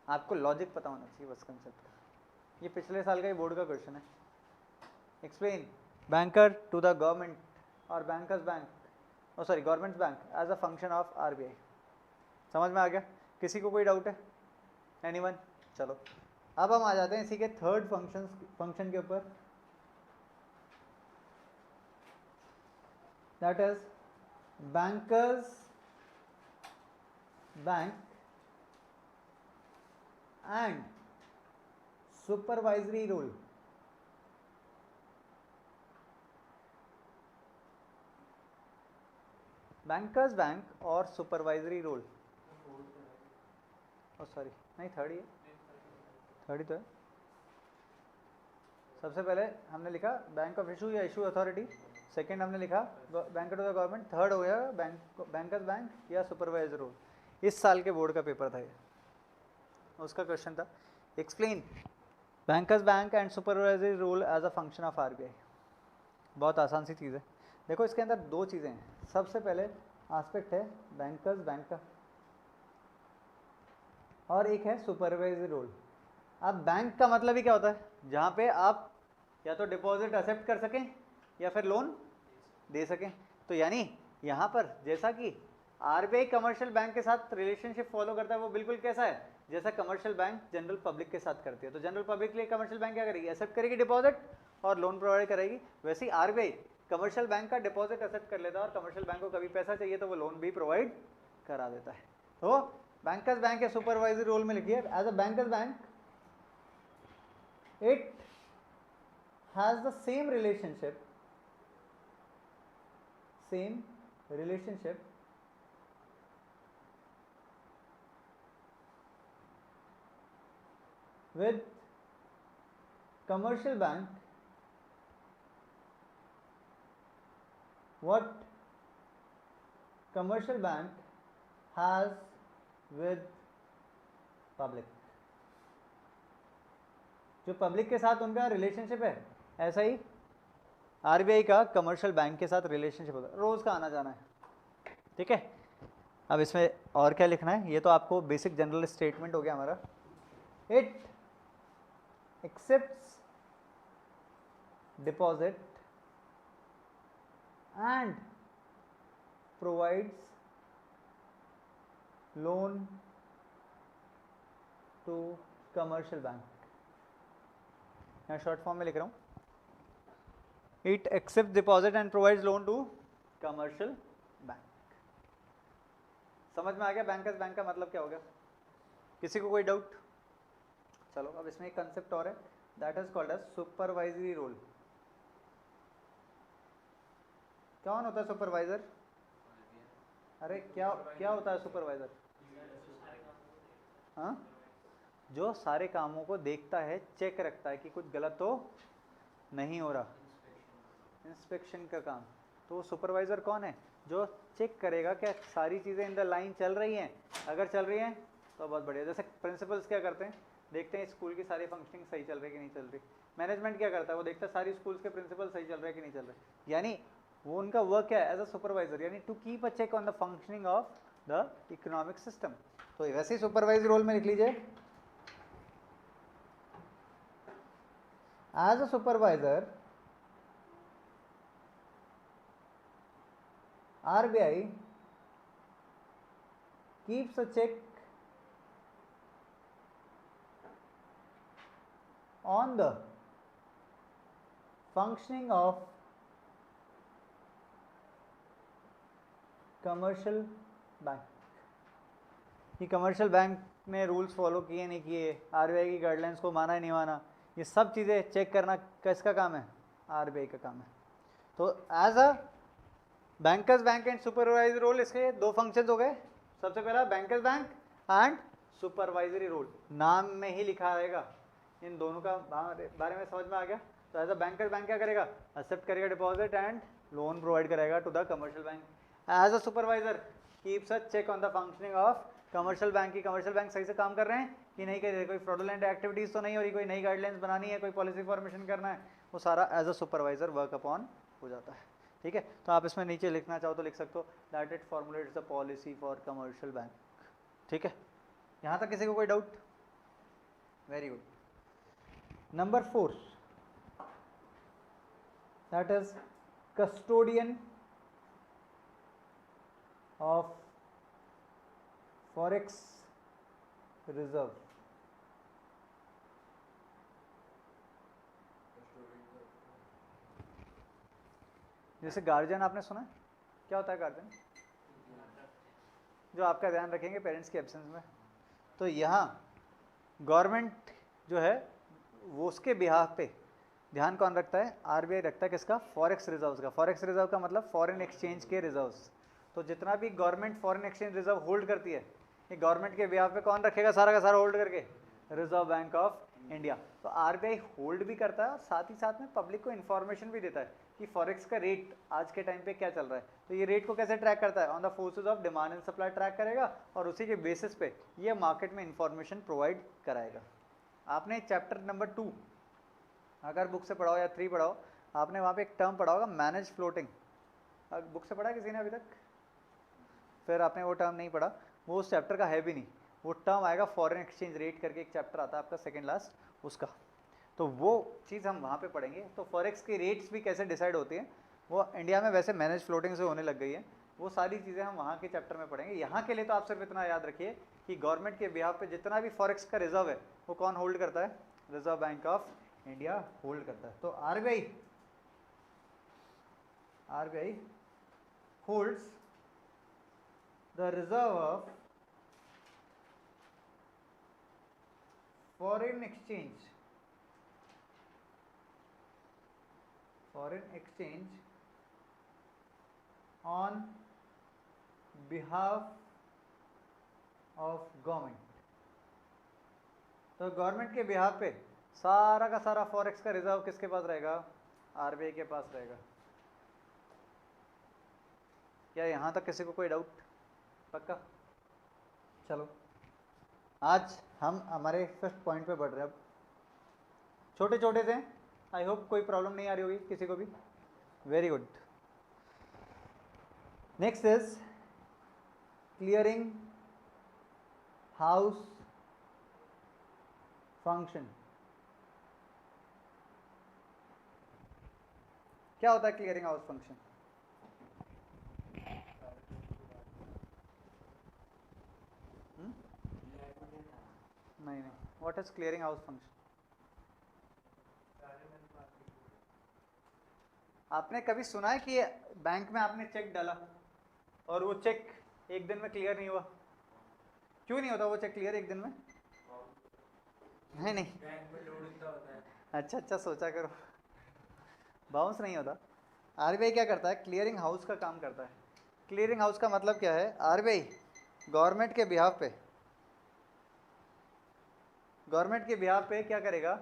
आपको लॉजिक पता होना चाहिए बस कंसेप्ट का। ये पिछले साल का ही बोर्ड का क्वेश्चन है। Explain banker to the government और bankers bank sorry government bank as a function of RBI. समझ में आ गया? किसी को कोई डाउट है? एनीवन? चलो अब हम आ जाते हैं इसी के थर्ड फंक्शन के ऊपर, that is bankers bank and supervisory role. Bankers bank और सुपरवाइजरी रोल, सॉरी नहीं थर्ड ही है, थर्ड ही तो है। सबसे पहले हमने लिखा बैंक ऑफ इशू या इशू अथॉरिटी, सेकंड हमने लिखा bank to the government, third हो गया बैंकर्स बैंक या सुपरवाइजर रोल। इस साल के बोर्ड का पेपर था ये, उसका क्वेश्चन था explain bankers bank and supervisory role as a function of RBI. बहुत आसान सी चीज़ है। देखो इसके अंदर दो चीज़ें हैं। सबसे पहले एस्पेक्ट है बैंकर्स बैंक का और एक है सुपरवाइजरी रोल। अब बैंक का मतलब ही क्या होता है? जहाँ पे आप या तो डिपॉजिट एक्सेप्ट कर सकें या फिर लोन दे सकें। तो यानी यहाँ पर जैसा कि आरबीआई कमर्शियल बैंक के साथ रिलेशनशिप फॉलो करता है वो बिल्कुल कैसा है जैसा कमर्शियल बैंक जनरल पब्लिक के साथ करती है। तो जनरल पब्लिक के लिए कमर्शियल बैंक क्या करेगी? एक्सेप्ट करेगी डिपॉजिट और लोन प्रोवाइड करेगी। वैसे ही आरबीआई कमर्शियल बैंक का डिपॉजिट एक्सेप्ट कर लेता है और कमर्शियल बैंक को कभी पैसा चाहिए तो वो लोन भी प्रोवाइड करा देता है। तो बैंकर्स बैंक के सुपरवाइजरी रोल में लिखिए as a bankers bank it has the same relationship with commercial bank what commercial bank has with public। जो पब्लिक के साथ उनका रिलेशनशिप है ऐसा ही आरबीआई का कमर्शियल बैंक के साथ रिलेशनशिप होता है, रोज का आना जाना है। ठीक है, अब इसमें और क्या लिखना है? ये तो आपको बेसिक जनरल स्टेटमेंट हो गया हमारा। It accepts deposit and provides loan to commercial bank। यहाँ शॉर्ट फॉर्म में लिख रहा हूँ, it accept deposit and provides loan to commercial bank. समझ में आ गया बैंकर्स बैंक का मतलब क्या हो गया? किसी को कोई डाउट? चलो अब इसमें एक कंसेप्ट और है, that is called as supervisory role. कौन होता है सुपरवाइजर? अरे क्या क्या होता है सुपरवाइजर? हाँ, जो सारे कामों को देखता है, चेक रखता है कि कुछ गलत तो नहीं हो रहा, इंस्पेक्शन का काम। तो वो सुपरवाइजर कौन है? जो चेक करेगा क्या सारी चीज़ें इन द लाइन चल रही हैं। अगर चल रही हैं तो बहुत बढ़िया। जैसे प्रिंसिपल्स क्या करते हैं, देखते हैं स्कूल की सारी फंक्शनिंग सही चल रही कि नहीं चल रही। मैनेजमेंट क्या करता है? वो देखता है सारी स्कूल्स के प्रिंसिपल सही चल रहे कि नहीं चल रहे। यानी वो उनका वर्क है एज अ सुपरवाइजर, यानी to keep a check on the functioning of the economic system. तो वैसे ही सुपरवाइजर रोल में लिख लीजिए, as a supervisor RBI keeps a check on the functioning of commercial bank. ये कमर्शियल बैंक ने rules follow किए नहीं किए, आरबीआई की गाइडलाइंस को माना नहीं माना, ये सब चीज़ें चेक करना किसका काम है? आरबीआई का काम है। तो as a bankers bank and supervisory role, इसके दो फंक्शंस हो गए। सबसे पहला bankers bank and supervisory role, नाम में ही लिखा रहेगा। इन दोनों का बारे में समझ में आ गया? तो एज अ बैंकर्स बैंक क्या करेगा? एक्सेप्ट करेगा डिपॉजिट एंड लोन प्रोवाइड करेगा to the commercial bank. As a supervisor keeps a check on the functioning of commercial bank की कमर्शियल बैंक सही से काम कर रहे हैं कि नहीं कर रहे, कोई फ्रॉडुलेंट एक्टिविटीज तो नहीं हो रही, कोई नई गाइडलाइंस बनानी है, कोई पॉलिसी फॉर्मेशन करना है, वो सारा as a supervisor work upon हो जाता है। ठीक है, तो आप इसमें नीचे लिखना चाहो तो लिख सकते हो that it formulates the policy for commercial bank. ठीक है, यहाँ तक किसी को कोई doubt? Very good. Number 4, that is custodian of forex reserve. जैसे गार्जियन आपने सुना है, क्या होता है गार्जियन? जो आपका ध्यान रखेंगे पेरेंट्स के एब्सेंस में। तो यहाँ गवर्नमेंट जो है वो उसके बिहाफ पे ध्यान कौन रखता है? आरबीआई रखता है। किसका? फॉरेक्स रिजर्व्स का। फॉरेक्स रिजर्व का मतलब फॉरेन एक्सचेंज के रिजर्व्स। तो जितना भी government foreign exchange reserve hold करती है, ये गवर्नमेंट के बिहाफ पे कौन रखेगा सारा का सारा होल्ड करके? Reserve Bank of India. तो आरबीआई होल्ड भी करता है और साथ ही साथ में पब्लिक को इन्फॉर्मेशन भी देता है कि फॉरेक्स का रेट आज के टाइम पे क्या चल रहा है। तो ये रेट को कैसे ट्रैक करता है? On the forces of demand and supply track करेगा और उसी के बेसिस पे ये मार्केट में इंफॉर्मेशन प्रोवाइड कराएगा। आपने चैप्टर नंबर 2 अगर बुक से पढ़ाओ या 3 पढ़ाओ, आपने वहाँ पे एक टर्म पढ़ा होगा मैनेज फ्लोटिंग। बुक से पढ़ा किसी ने अभी तक? फिर आपने वो टर्म नहीं पढ़ा, वो उस चैप्टर का है भी नहीं। वो टर्म आएगा फॉरेन एक्सचेंज रेट करके, एक चैप्टर आता है आपका सेकंड लास्ट उसका, तो वो चीज़ हम वहाँ पे पढ़ेंगे। तो फॉरेक्स की रेट्स भी कैसे डिसाइड होती हैं, वो इंडिया में वैसे मैनेज फ्लोटिंग से होने लग गई है। वो सारी चीज़ें हम वहाँ के चैप्टर में पढ़ेंगे। यहाँ के लिए तो आप सिर्फ इतना याद रखिए कि गवर्नमेंट के बिहाफ पे जितना भी फॉरेक्स का रिजर्व है वो कौन होल्ड करता है? Reserve Bank of India hold करता है। तो RBI holds the reserve of foreign exchange on behalf of government। तो गवर्नमेंट के बिहाफ पे सारा का सारा फॉरेक्स का रिजर्व किसके पास रहेगा? आरबीआई के पास रहेगा। क्या यहाँ तक किसी को कोई डाउट? पक्का? चलो आज हम हमारे 5th पॉइंट पे बढ़ रहे हैं। अब छोटे छोटे थे, आई होप कोई प्रॉब्लम नहीं आ रही होगी किसी को भी। Very good. Next is clearing house function. क्या होता है क्लियरिंग हाउस फंक्शन? नहीं, what is clearing house function? आपने कभी सुना है कि बैंक में आपने चेक डाला और वो चेक एक दिन में क्लियर नहीं हुआ? क्यों नहीं होता वो चेक क्लियर एक दिन में? नहीं बैंक में लोड इतना होता है। अच्छा सोचा करो, बाउंस नहीं होता। आरबीआई क्या करता है? क्लियरिंग हाउस का काम करता है। क्लियरिंग हाउस का मतलब क्या है? आरबीआई गवर्नमेंट के बिहाफ पे क्या करेगा?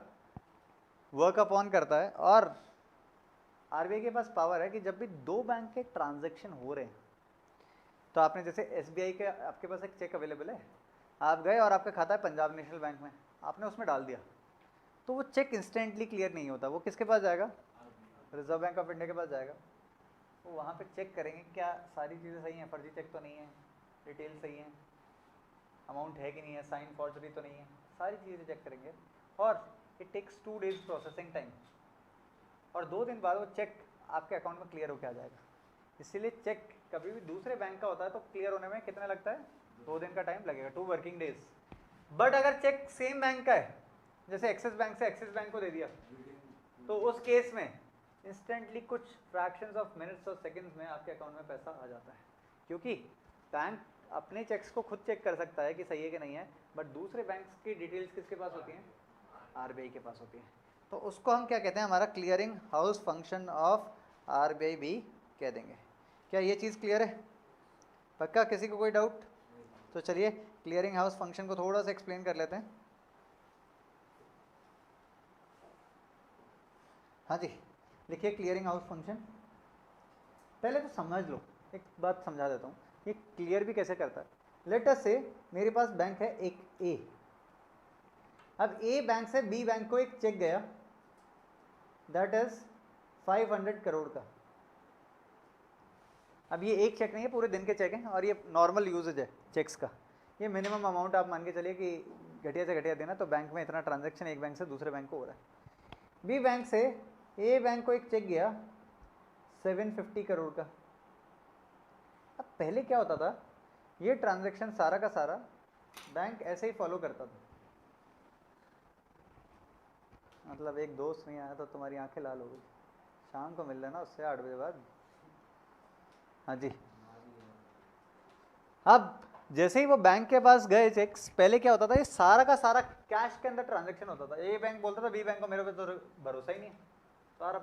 वर्क अपॉन करता है। और आरबीआई के पास पावर है कि जब भी दो बैंक के ट्रांजैक्शन हो रहे हैं, तो आपने जैसे एसबीआई के आपके पास एक चेक अवेलेबल है, आप गए और आपका खाता है पंजाब नेशनल बैंक में, आपने उसमें डाल दिया, तो वो चेक इंस्टेंटली क्लियर नहीं होता। वो किसके पास जाएगा? रिजर्व बैंक ऑफ इंडिया के पास जाएगा। वो वहाँ पे चेक करेंगे क्या सारी चीज़ें सही हैं, फर्जी चेक तो नहीं है, डिटेल सही है, अमाउंट है कि नहीं है, साइन फॉर्जरी तो नहीं है, सारी चीज़ें चेक करेंगे। और it takes 2 days processing time, और 2 दिन बाद वो चेक आपके अकाउंट में क्लियर होकर आ जाएगा। इसीलिए चेक कभी भी दूसरे बैंक का होता है तो क्लियर होने में कितना लगता है? 2 दिन का टाइम लगेगा, 2 वर्किंग डेज। बट अगर चेक सेम बैंक का है, जैसे एक्सिस बैंक से एक्सिस बैंक को दे दिया, तो उस केस में इंस्टेंटली कुछ फ्रैक्शंस ऑफ मिनट्स और सेकंड्स में आपके अकाउंट में पैसा आ जाता है। क्योंकि बैंक अपने चेक्स को खुद चेक कर सकता है कि सही है कि नहीं है, बट दूसरे बैंक्स की डिटेल्स किसके पास होती हैं? आरबीआई के पास होती है। तो उसको हम क्या कहते हैं? हमारा clearing house function of RBI भी कह देंगे। क्या ये चीज़ क्लियर है? पक्का? किसी को कोई डाउट? तो चलिए क्लियरिंग हाउस फंक्शन को थोड़ा सा एक्सप्लेन कर लेते हैं। हाँ जी, लिखिए क्लियरिंग हाउस फंक्शन। पहले तो समझ लो, एक बात समझा देता हूँ, ये क्लियर भी कैसे करता है। लेट अस से मेरे पास बैंक है एक ए। अब ए बैंक से बी बैंक को एक चेक गया, दैट इज 500 करोड़ का। अब ये एक चेक नहीं है, पूरे दिन के चेक हैं, और ये नॉर्मल यूजेज है चेक्स का। ये मिनिमम अमाउंट आप मान के चलिए कि घटिया से घटिया देना, तो बैंक में इतना ट्रांजैक्शन एक बैंक से दूसरे बैंक को हो रहा है। बी बैंक से ए बैंक को एक चेक गया 750 करोड़ का। अब पहले क्या होता था, ये ट्रांजैक्शन सारा का सारा बैंक ऐसे ही फॉलो करता था। मतलब एक दोस्त नहीं आया तो तुम्हारी आंखें लाल हो गई, शाम को मिल लेना उससे 8 बजे बाद। हाँ जी। अब जैसे ही वो बैंक के पास गए चेक्स, पहले क्या होता था, ये सारा का सारा कैश के अंदर ट्रांजैक्शन होता था। ए बैंक बोलता था बी बैंक को मेरे पे तो भरोसा ही नहीं है, सारा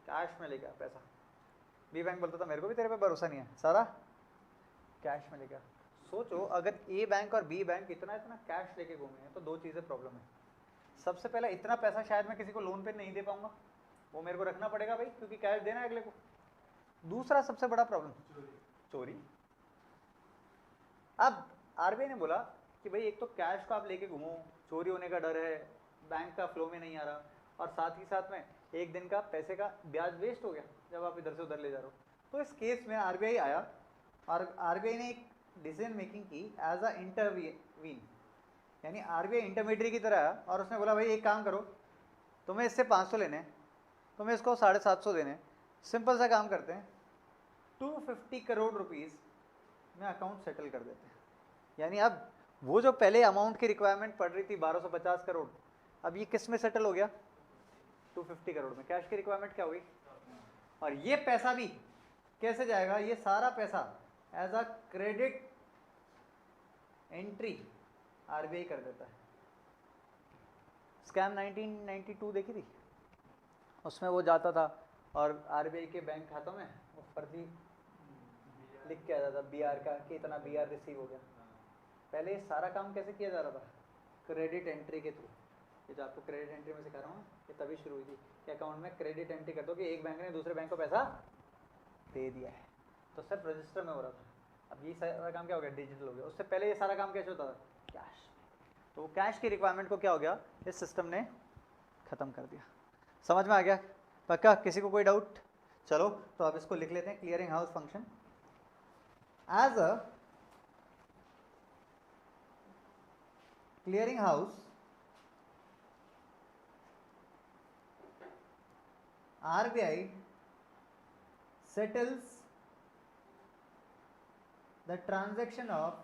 कैश में लेके आ पैसा। बी बैंक बोलता था मेरे को भी तेरे पे भरोसा नहीं है, सारा कैश में लेके आ। सोचो अगर ए बैंक और बी बैंक इतना इतना कैश लेके घूमे हैं तो दो चीज़ें प्रॉब्लम है। सबसे पहला, इतना पैसा शायद मैं किसी को लोन पे नहीं दे पाऊंगा, वो मेरे को रखना पड़ेगा भाई, क्योंकि कैश देना है अगले को। दूसरा सबसे बड़ा प्रॉब्लम, चोरी। अब आरबीआई ने बोला कि भाई एक तो कैश को आप लेके घूमो, चोरी होने का डर है, बैंक का फ्लो में नहीं आ रहा, और साथ ही साथ में एक दिन का पैसे का ब्याज वेस्ट हो गया जब आप इधर से उधर ले जा रहे हो। तो इस केस में आरबीआई आया और आरबीआई ने एक डिसीजन मेकिंग की एज अ इंटरवीन, यानी आरबीआई इंटरमीडिएट की तरह आया और उसने बोला भाई एक काम करो, तुम्हें इससे 500 लेने, तुम्हें इसको 750 देने, सिंपल सा काम करते हैं, 250 करोड़ रुपीज़ में अकाउंट सेटल कर देते हैं। यानी अब वो जो पहले अमाउंट की रिक्वायरमेंट पड़ रही थी 1250 करोड़, अब ये किस में सेटल हो गया, 250 करोड़ में। कैश की रिक्वायरमेंट क्या हुई, और ये पैसा भी कैसे जाएगा, ये सारा पैसा as a credit entry RBI कर देता है। स्कैम 1992 देखी थी, उसमें वो जाता था और आरबीआई के बैंक खातों में वो फर्जी लिख के आ जाता बीआर का कि इतना बीआर रिसीव हो गया। पहले ये सारा काम कैसे किया जा रहा था, क्रेडिट एंट्री के थ्रू। ये जो आपको क्रेडिट एंट्री में सिखा रहा हूँ ये तभी शुरू हुई थी कि अकाउंट में क्रेडिट एंट्री कर दो कि एक बैंक ने दूसरे बैंक को पैसा दे दिया है, तो सिर्फ रजिस्टर में हो रहा था। अब ये सारा काम क्या हो गया, डिजिटल हो गया। उससे पहले ये सारा काम कैसे होता था, कैश। तो वो कैश की रिक्वायरमेंट को क्या हो गया, इस सिस्टम ने ख़त्म कर दिया। समझ में आ गया पक्का, किसी को कोई डाउट? चलो तो अब इसको लिख लेते हैं, clearing house function as a clearing house RBI settles the transaction of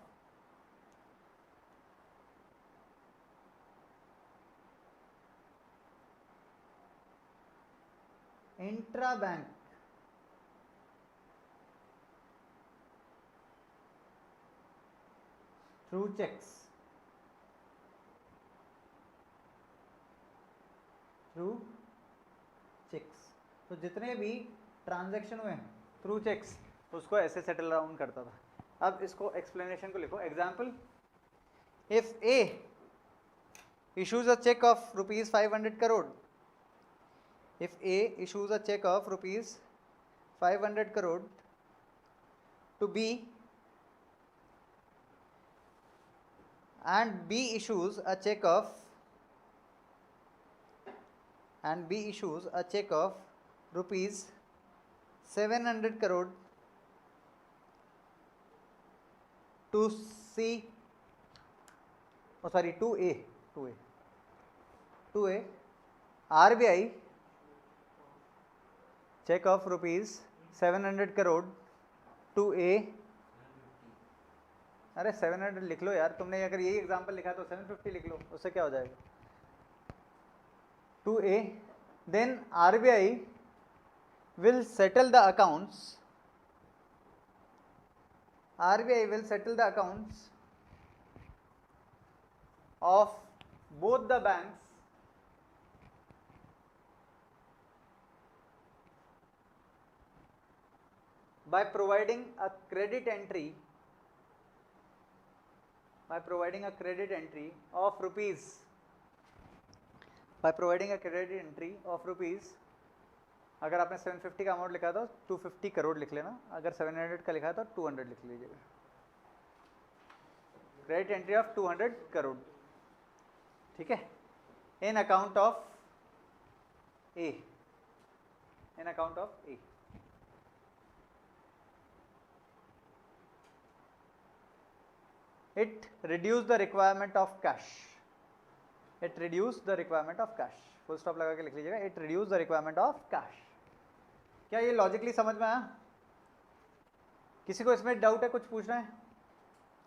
intra-bank through checks, तो जितने भी ट्रांजैक्शन हुए थ्रू चेक्स उसको ऐसे सेटल डाउन करता था। अब इसको एक्सप्लेनेशन को लिखो। Example, if A issues a check of rupees 500 crore, if A issues a check of rupees 500 crore to B and B issues a check of rupees 700 crore to C, oh sorry, to A, RBI check of rupees 700 crore to A, अरे 700 लिख लो यार, तुमने अगर यही example लिखा तो 750 लिख लो, उससे क्या हो जाएगा, to A, then RBI will settle the accounts, of both the banks by providing a credit entry of rupees, अगर आपने 750 का अमाउंट लिखा तो 250 करोड़ लिख लेना, अगर 700 का लिखा तो 200 लिख लीजिएगा। क्रेडिट एंट्री ऑफ 200 करोड़, ठीक है, in account of A, it reduce the requirement of cash, full stop लगा के लिख लीजिएगा, it reduce the requirement of cash। क्या ये लॉजिकली समझ में आया? किसी को इसमें डाउट है, कुछ पूछना है?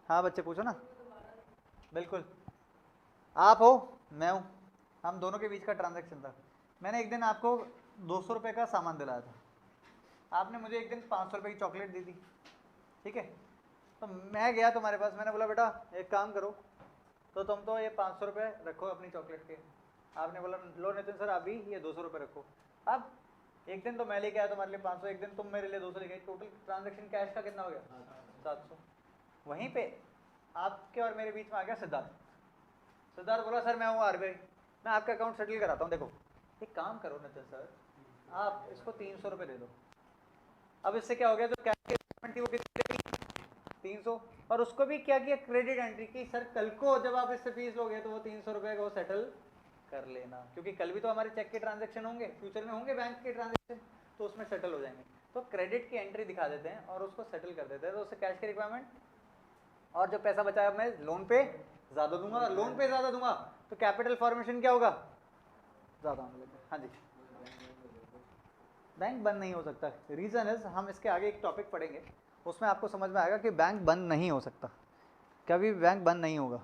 हाँ बच्चे पूछो ना। बिल्कुल, आप हो, मैं हूँ, हम दोनों के बीच का ट्रांजैक्शन था। मैंने एक दिन आपको 200 रुपये का सामान दिलाया था, आपने मुझे एक दिन 500 रुपये की चॉकलेट दी थी, ठीक है? तो मैं गया तुम्हारे पास, मैंने बोला बेटा एक काम करो, तो तुम तो ये 500 रुपये रखो अपनी चॉकलेट के। आपने बोला लो नितिन सर आप भी ये 200 रुपये रखो। अब एक दिन तो मैं लेके आया तुम्हारे लिए 500, एक दिन तुम मेरे लिए 200 लेके आए, टोटल ट्रांजैक्शन कैश का कितना हो गया? 700। वहीं पे आपके और मेरे बीच में आ गया सिद्धार्थ। सिद्धार्थ बोला सर मैं हूँ आरबीआई, मैं आपका अकाउंट सेटल कराता हूँ। देखो एक काम करो नितिन सर, आप इसको 300 रुपये दे दो। अब इससे क्या हो गया, जो कैश की पेमेंट थी वो कितनी? 300। और उसको भी क्या किया, क्रेडिट एंट्री की, सर कल को जब आप इससे फीस लोगे तो वो 300 रुपये को सेटल कर लेना, क्योंकि कल भी तो हमारे चेक के ट्रांजैक्शन होंगे, फ्यूचर में होंगे बैंक के ट्रांजैक्शन, तो उसमें सेटल हो जाएंगे। तो क्रेडिट की एंट्री दिखा देते हैं और उसको सेटल कर देते हैं, तो उससे कैश की रिक्वायरमेंट, और जो पैसा बचाया मैं लोन पे ज़्यादा दूंगा, लोन पे ज़्यादा दूंगा तो कैपिटल फॉर्मेशन क्या होगा? ज़्यादा मिलेगा। हाँ जी, बैंक बंद नहीं हो सकता। रीज़न इज, हम इसके आगे एक टॉपिक पढ़ेंगे, उसमें आपको समझ में आएगा कि बैंक बंद नहीं हो सकता, कभी बैंक बंद नहीं होगा,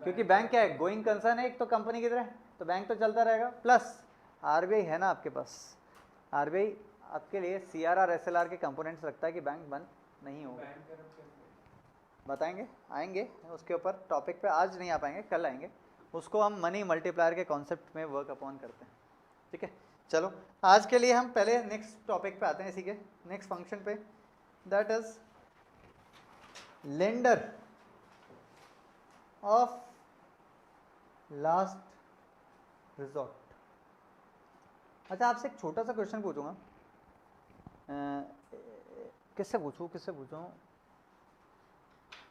क्योंकि बैंक क्या है, गोइंग कंसर्न है एक तो कंपनी की तरह, तो बैंक तो चलता रहेगा। प्लस आरबीआई है ना आपके पास, आरबीआई आपके लिए सीआरआर एसएलआर के कंपोनेंट्स रखता है कि बैंक बंद नहीं होगा। बताएंगे, आएंगे उसके ऊपर टॉपिक पे, आज नहीं आ पाएंगे, कल आएंगे, उसको हम मनी मल्टीप्लायर के कॉन्सेप्ट में वर्क अपॉन करते हैं, ठीक है? चलो आज के लिए हम पहले नेक्स्ट टॉपिक पे आते हैं, इसी के नेक्स्ट फंक्शन पे, that is lender of last resort. अच्छा आपसे एक छोटा सा क्वेश्चन पूछूंगा, किससे पूछूं?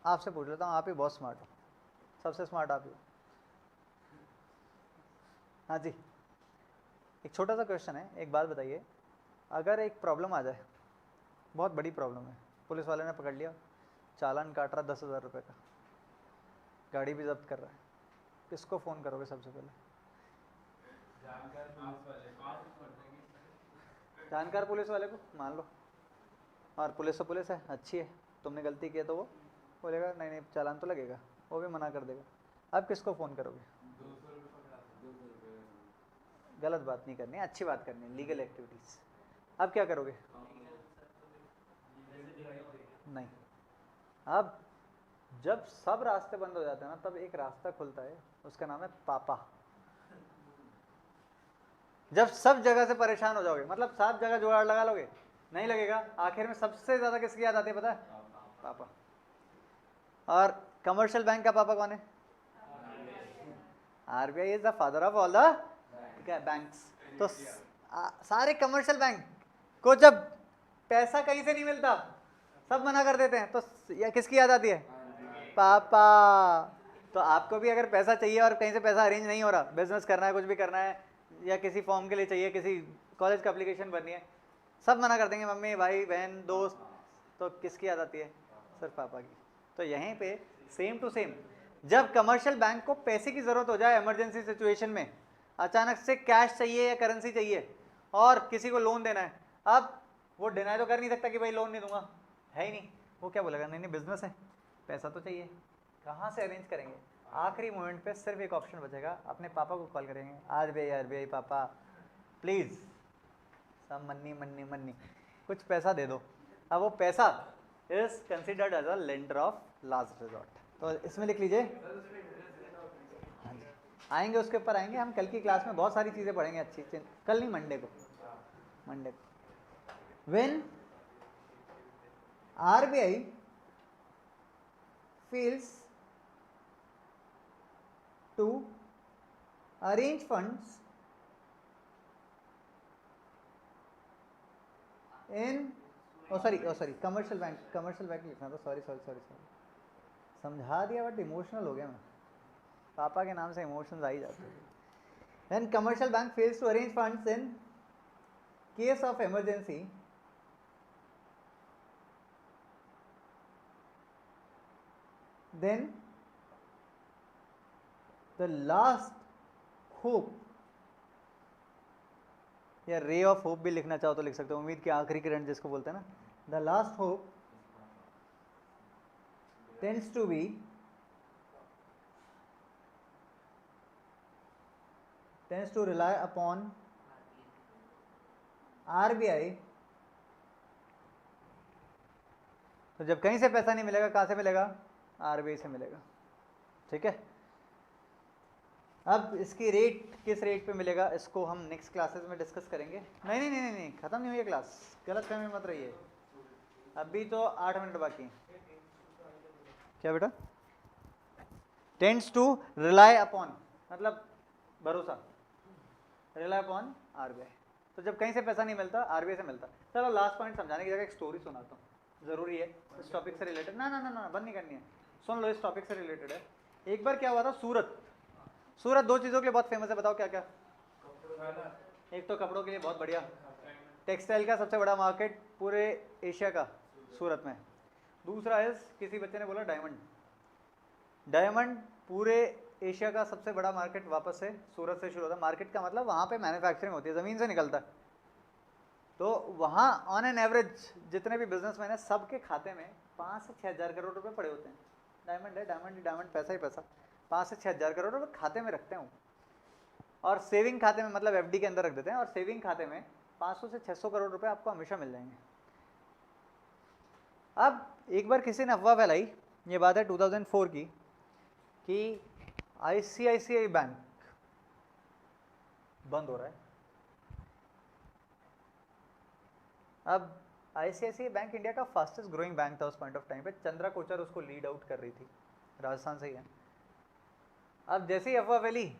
आपसे पूछ लेता हूँ, आप ही बहुत स्मार्ट हो, सबसे स्मार्ट आप ही हो। हाँ जी, एक छोटा सा क्वेश्चन है, एक बात बताइए, अगर एक प्रॉब्लम आ जाए, बहुत बड़ी प्रॉब्लम है, पुलिस वाले ने पकड़ लिया, चालान काट रहा 10,000 रुपये का, गाड़ी भी जब्त कर रहा है, किसको फ़ोन करोगे सबसे पहले? जानकार पुलिस वाले को, मान लो, और पुलिस तो पुलिस है, अच्छी है, तुमने गलती की है तो वो बोलेगा नहीं नहीं चालान तो लगेगा, वो भी मना कर देगा। अब किसको फ़ोन करोगे? गलत बात नहीं करनी है, अच्छी बात करनी है, लीगल एक्टिविटीज़। अब क्या करोगे? नहीं, अब जब सब रास्ते बंद हो जाते हैं ना, तब एक रास्ता खुलता है, उसका नाम है पापा। जब सब जगह से परेशान हो जाओगे, मतलब सब जगह जुगाड़ लगा लोगे, नहीं लगेगा, आखिर में सबसे ज़्यादा किसकी याद आती है पता है? पापा। और कमर्शियल बैंक का पापा कौन है? RBI is the father of all the banks. तो सारे कमर्शियल बैंक को जब पैसा कहीं से नहीं मिलता, सब मना कर देते हैं, तो या किसकी याद आती है? पापा। तो आपको भी अगर पैसा चाहिए और कहीं से पैसा अरेंज नहीं हो रहा, बिजनेस करना है, कुछ भी करना है, या किसी फॉर्म के लिए चाहिए, किसी कॉलेज का एप्लीकेशन भरनी है, सब मना कर देंगे, मम्मी भाई बहन दोस्त, तो किसकी याद आती है? सिर्फ पापा की। तो यहीं पे सेम टू सेम, जब कमर्शियल बैंक को पैसे की ज़रूरत हो जाए इमरजेंसी सिचुएशन में, अचानक से कैश चाहिए या करेंसी चाहिए और किसी को लोन देना है, अब वो डिनाई तो कर नहीं सकता कि भाई लोन नहीं दूंगा, है ही नहीं, वो क्या बोलेगा, नहीं नहीं बिजनेस है, पैसा तो चाहिए, कहाँ से अरेंज करेंगे? आखिरी मोमेंट पे सिर्फ एक ऑप्शन बचेगा, अपने पापा को कॉल करेंगे, आरबीआई पापा प्लीज़ सब मन्नी मन्नी मन्नी कुछ पैसा दे दो। अब वो पैसा is considered as a lender of last resort. तो इसमें लिख लीजिए, हाँ जी, आएंगे उसके ऊपर आएंगे हम, कल की क्लास में बहुत सारी चीज़ें पढ़ेंगे अच्छी, कल नहीं मंडे को। When RBI feels to arrange funds in commercial bank लिखना था, सॉरी समझा दिया, बट इमोशनल हो गया मैं, पापा के नाम से इमोशंस आ ही जाते हैं। When commercial bank fails to arrange funds in case of emergency, then the last hope, या रे ऑफ होप भी लिखना चाहो तो लिख सकते हो, उम्मीद की आखिरी किरण जिसको बोलते हैं ना, the last hope tends to rely upon RBI। तो जब कहीं से पैसा नहीं मिलेगा, कहाँ से मिलेगा? RBI से मिलेगा। ठीक है, अब इसकी रेट किस रेट पे मिलेगा इसको हम नेक्स्ट क्लासेस में डिस्कस करेंगे। नहीं नहीं नहीं नहीं, खत्म नहीं हुई है क्लास, गलत फहमी मत रहिए, अभी तो 8 मिनट बाकी हैं। क्या बेटा? टेंड्स टू रिलाई अपॉन मतलब भरोसा, रिलाई अपॉन RBI। तो जब कहीं से पैसा नहीं मिलता, RBI से मिलता। चलो लास्ट पॉइंट समझाने की जगह एक स्टोरी सुनाता हूँ, ज़रूरी है इस टॉपिक से रिलेटेड। ना ना ना ना बंद नहीं करनी है, सुन लो, इस टॉपिक से रिलेटेड है। एक बार क्या हुआ था, सूरत दो चीज़ों के लिए बहुत फेमस है, बताओ क्या क्या? एक तो कपड़ों के लिए बहुत बढ़िया, टेक्सटाइल का सबसे बड़ा मार्केट पूरे एशिया का सूरत में। दूसरा है, किसी बच्चे ने बोला डायमंड पूरे एशिया का सबसे बड़ा मार्केट वापस से सूरत से शुरू होता है। मार्केट का मतलब वहाँ पे मैन्युफैक्चरिंग होती है, ज़मीन से निकलता है। तो वहाँ ऑन एन एवरेज जितने भी बिजनेसमैन हैं सबके खाते में 5 से 6 हज़ार करोड़ रुपए पड़े होते हैं। डायमंड है, डायमंड पैसा ही पैसा, 5 से 6 हज़ार करोड़ रुपए खाते में रखते हैं। और सेविंग खाते में मतलब FD के अंदर रख देते हैं, और सेविंग खाते में 500 से 600 करोड़ रुपए आपको हमेशा मिल जाएंगे। अब एक बार किसी ने अफवाह फैलाई, ये बात है 2004 की, कि ICICI बैंक बंद हो रहा है। अब ICICI बैंक इंडिया का फास्टेस्ट ग्रोइंग बैंक था उस पॉइंट ऑफ टाइम पे, चंद्रा कोचर उसको लीड आउट कर रही थी, राजस्थान से ही है। अब जैसे ही अफवाह फैली,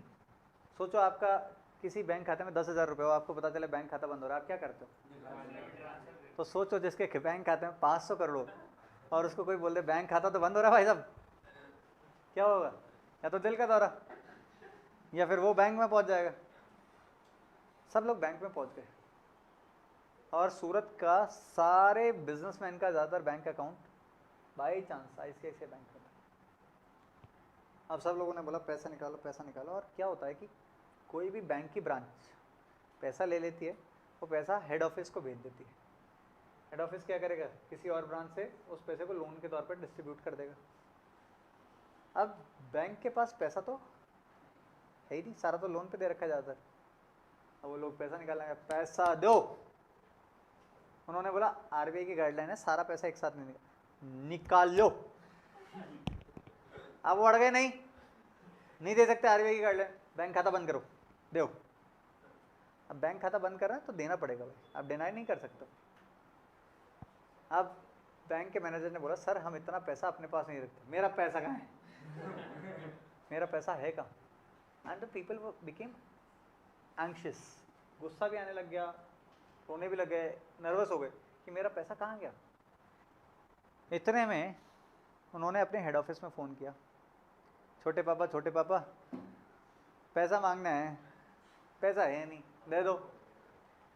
सोचो आपका किसी बैंक खाते में 10,000 रुपये हो, आपको पता चले बैंक खाता बंद हो रहा है, आप क्या करते हो? तो सोचो जिसके बैंक खाते में 500 करोड़ और उसको कोई बोल दे बैंक खाता तो बंद हो रहा है भाई साहब, क्या होगा? या तो दिल का दौरा, या फिर वो बैंक में पहुंच जाएगा। सब लोग बैंक में पहुंच गए, और सूरत का सारे बिजनेसमैन का ज़्यादातर bank account by chance ICICI bank का था। अब सब लोगों ने बोला पैसा निकालो पैसा निकालो। और क्या होता है कि कोई भी बैंक की ब्रांच पैसा ले लेती है, वो पैसा हेड ऑफिस को भेज देती है। हेड ऑफिस क्या करेगा, किसी और ब्रांच से उस पैसे को लोन के तौर पर डिस्ट्रीब्यूट कर देगा। अब बैंक के पास पैसा तो है ही नहीं, सारा तो लोन पे दे रखा है ज़्यादातर। अब वो लोग पैसा निकालेंगे, पैसा दो। उन्होंने बोला RBI की गाइडलाइन है सारा पैसा एक साथ नहीं निकाल लो। अब वो अड़ गए, नहीं दे सकते, RBI की गाइडलाइन, बैंक खाता बंद करो, दो। अब बैंक खाता बंद कर रहे हैं तो देना पड़ेगा भाई, आप डिनाई नहीं कर सकते। अब बैंक के मैनेजर ने बोला सर हम इतना पैसा अपने पास नहीं रखते। मेरा पैसा कहाँ है? मेरा पैसा है कहाँ? And the people became anxious, गुस्सा भी आने लग गया, रोने भी लग गए, नर्वस हो गए कि मेरा पैसा कहाँ गया। इतने में उन्होंने अपने हेड ऑफिस में फ़ोन किया, छोटे पापा पैसा मांगना है, पैसा है नहीं, दे दो।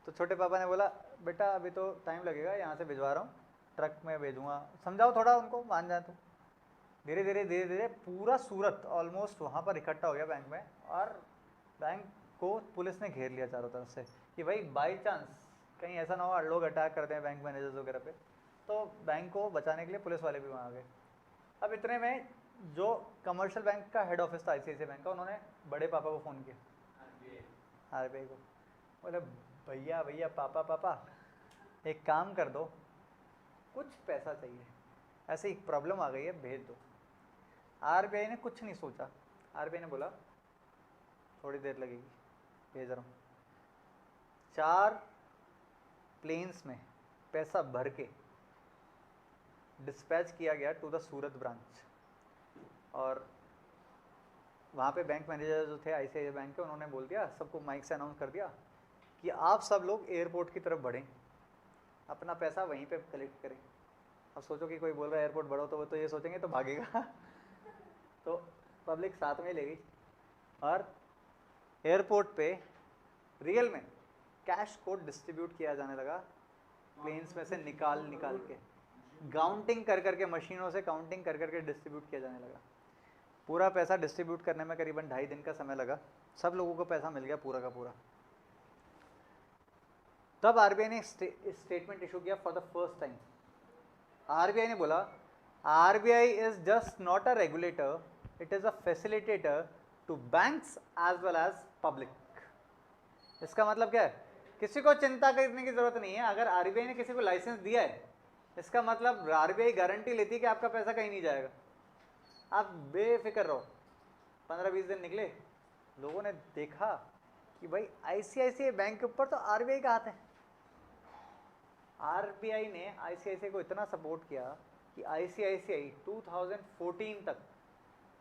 तो छोटे पापा ने बोला बेटा अभी तो टाइम लगेगा, यहाँ से भिजवा रहा हूँ, ट्रक में भेजूँगा, समझाओ थोड़ा उनको, मान जाए। तो धीरे धीरे पूरा सूरत ऑलमोस्ट वहाँ पर इकट्ठा हो गया बैंक में, और बैंक को पुलिस ने घेर लिया चारों तरफ से कि भाई बाई चांस कहीं ऐसा ना हो लोग अटैक करते हैं बैंक मैनेजर्स वगैरह पे। तो बैंक को बचाने के लिए पुलिस वाले भी वहाँ आ गए। अब इतने में जो कमर्शियल बैंक का हेड ऑफिस था ICICI बैंक का, उन्होंने बड़े पापा को फ़ोन किया, RBI को, बोले भैया पापा एक काम कर दो, कुछ पैसा चाहिए, ऐसे एक प्रॉब्लम आ गई है, भेज दो। RBI ने कुछ नहीं सोचा, RBI ने बोला थोड़ी देर लगेगी, भेज रहा हूँ। 4 प्लेन्स में पैसा भर के डिस्पैच किया गया टू द सूरत ब्रांच। और वहाँ पे बैंक मैनेजर जो थे ICICI बैंक के, उन्होंने बोल दिया, सबको माइक से अनाउंस कर दिया कि आप सब लोग एयरपोर्ट की तरफ बढ़ें, अपना पैसा वहीं पे कलेक्ट करें। अब सोचो कि कोई बोल रहा है एयरपोर्ट बढ़ो, तो वो तो ये सोचेंगे तो भागेगा। तो पब्लिक साथ में ले गई, और एयरपोर्ट पे रियल में कैश को डिस्ट्रीब्यूट किया जाने लगा, प्लेन्स में से निकाल के, काउंटिंग कर करके, मशीनों से काउंटिंग कर करके डिस्ट्रीब्यूट किया जाने लगा। पूरा पैसा डिस्ट्रीब्यूट करने में करीबन 2.5 दिन का समय लगा, सब लोगों को पैसा मिल गया पूरा का पूरा। तब RBI ने स्टेटमेंट इशू किया for the first time. RBI ने बोला RBI is just not a regulator, it is a facilitator to banks as well as public. इसका मतलब क्या है? किसी को चिंता करने की जरूरत नहीं है. अगर RBI ने किसी को लाइसेंस दिया है, इसका मतलब RBI गारंटी लेती है कि आपका पैसा कहीं नहीं जाएगा. आप बेफिक्र रहो. 15-20 दिन निकले, लोगों ने देखा कि भाई ICICI बैंक के ऊपर तो RBI का हाथ है. RBI ने ICICI को इतना सपोर्ट किया कि ICICI 2014 तक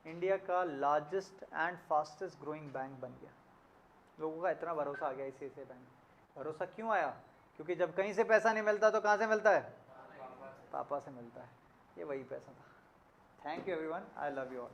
इंडिया का largest and fastest growing bank बन गया. लोगों का इतना भरोसा आ गया ICICI बैंक. भरोसा क्यों आया? क्योंकि जब कहीं से पैसा नहीं मिलता तो कहाँ से मिलता है? पापा से मिलता है. ये वही पैसा था. Thank you everyone. I love you all.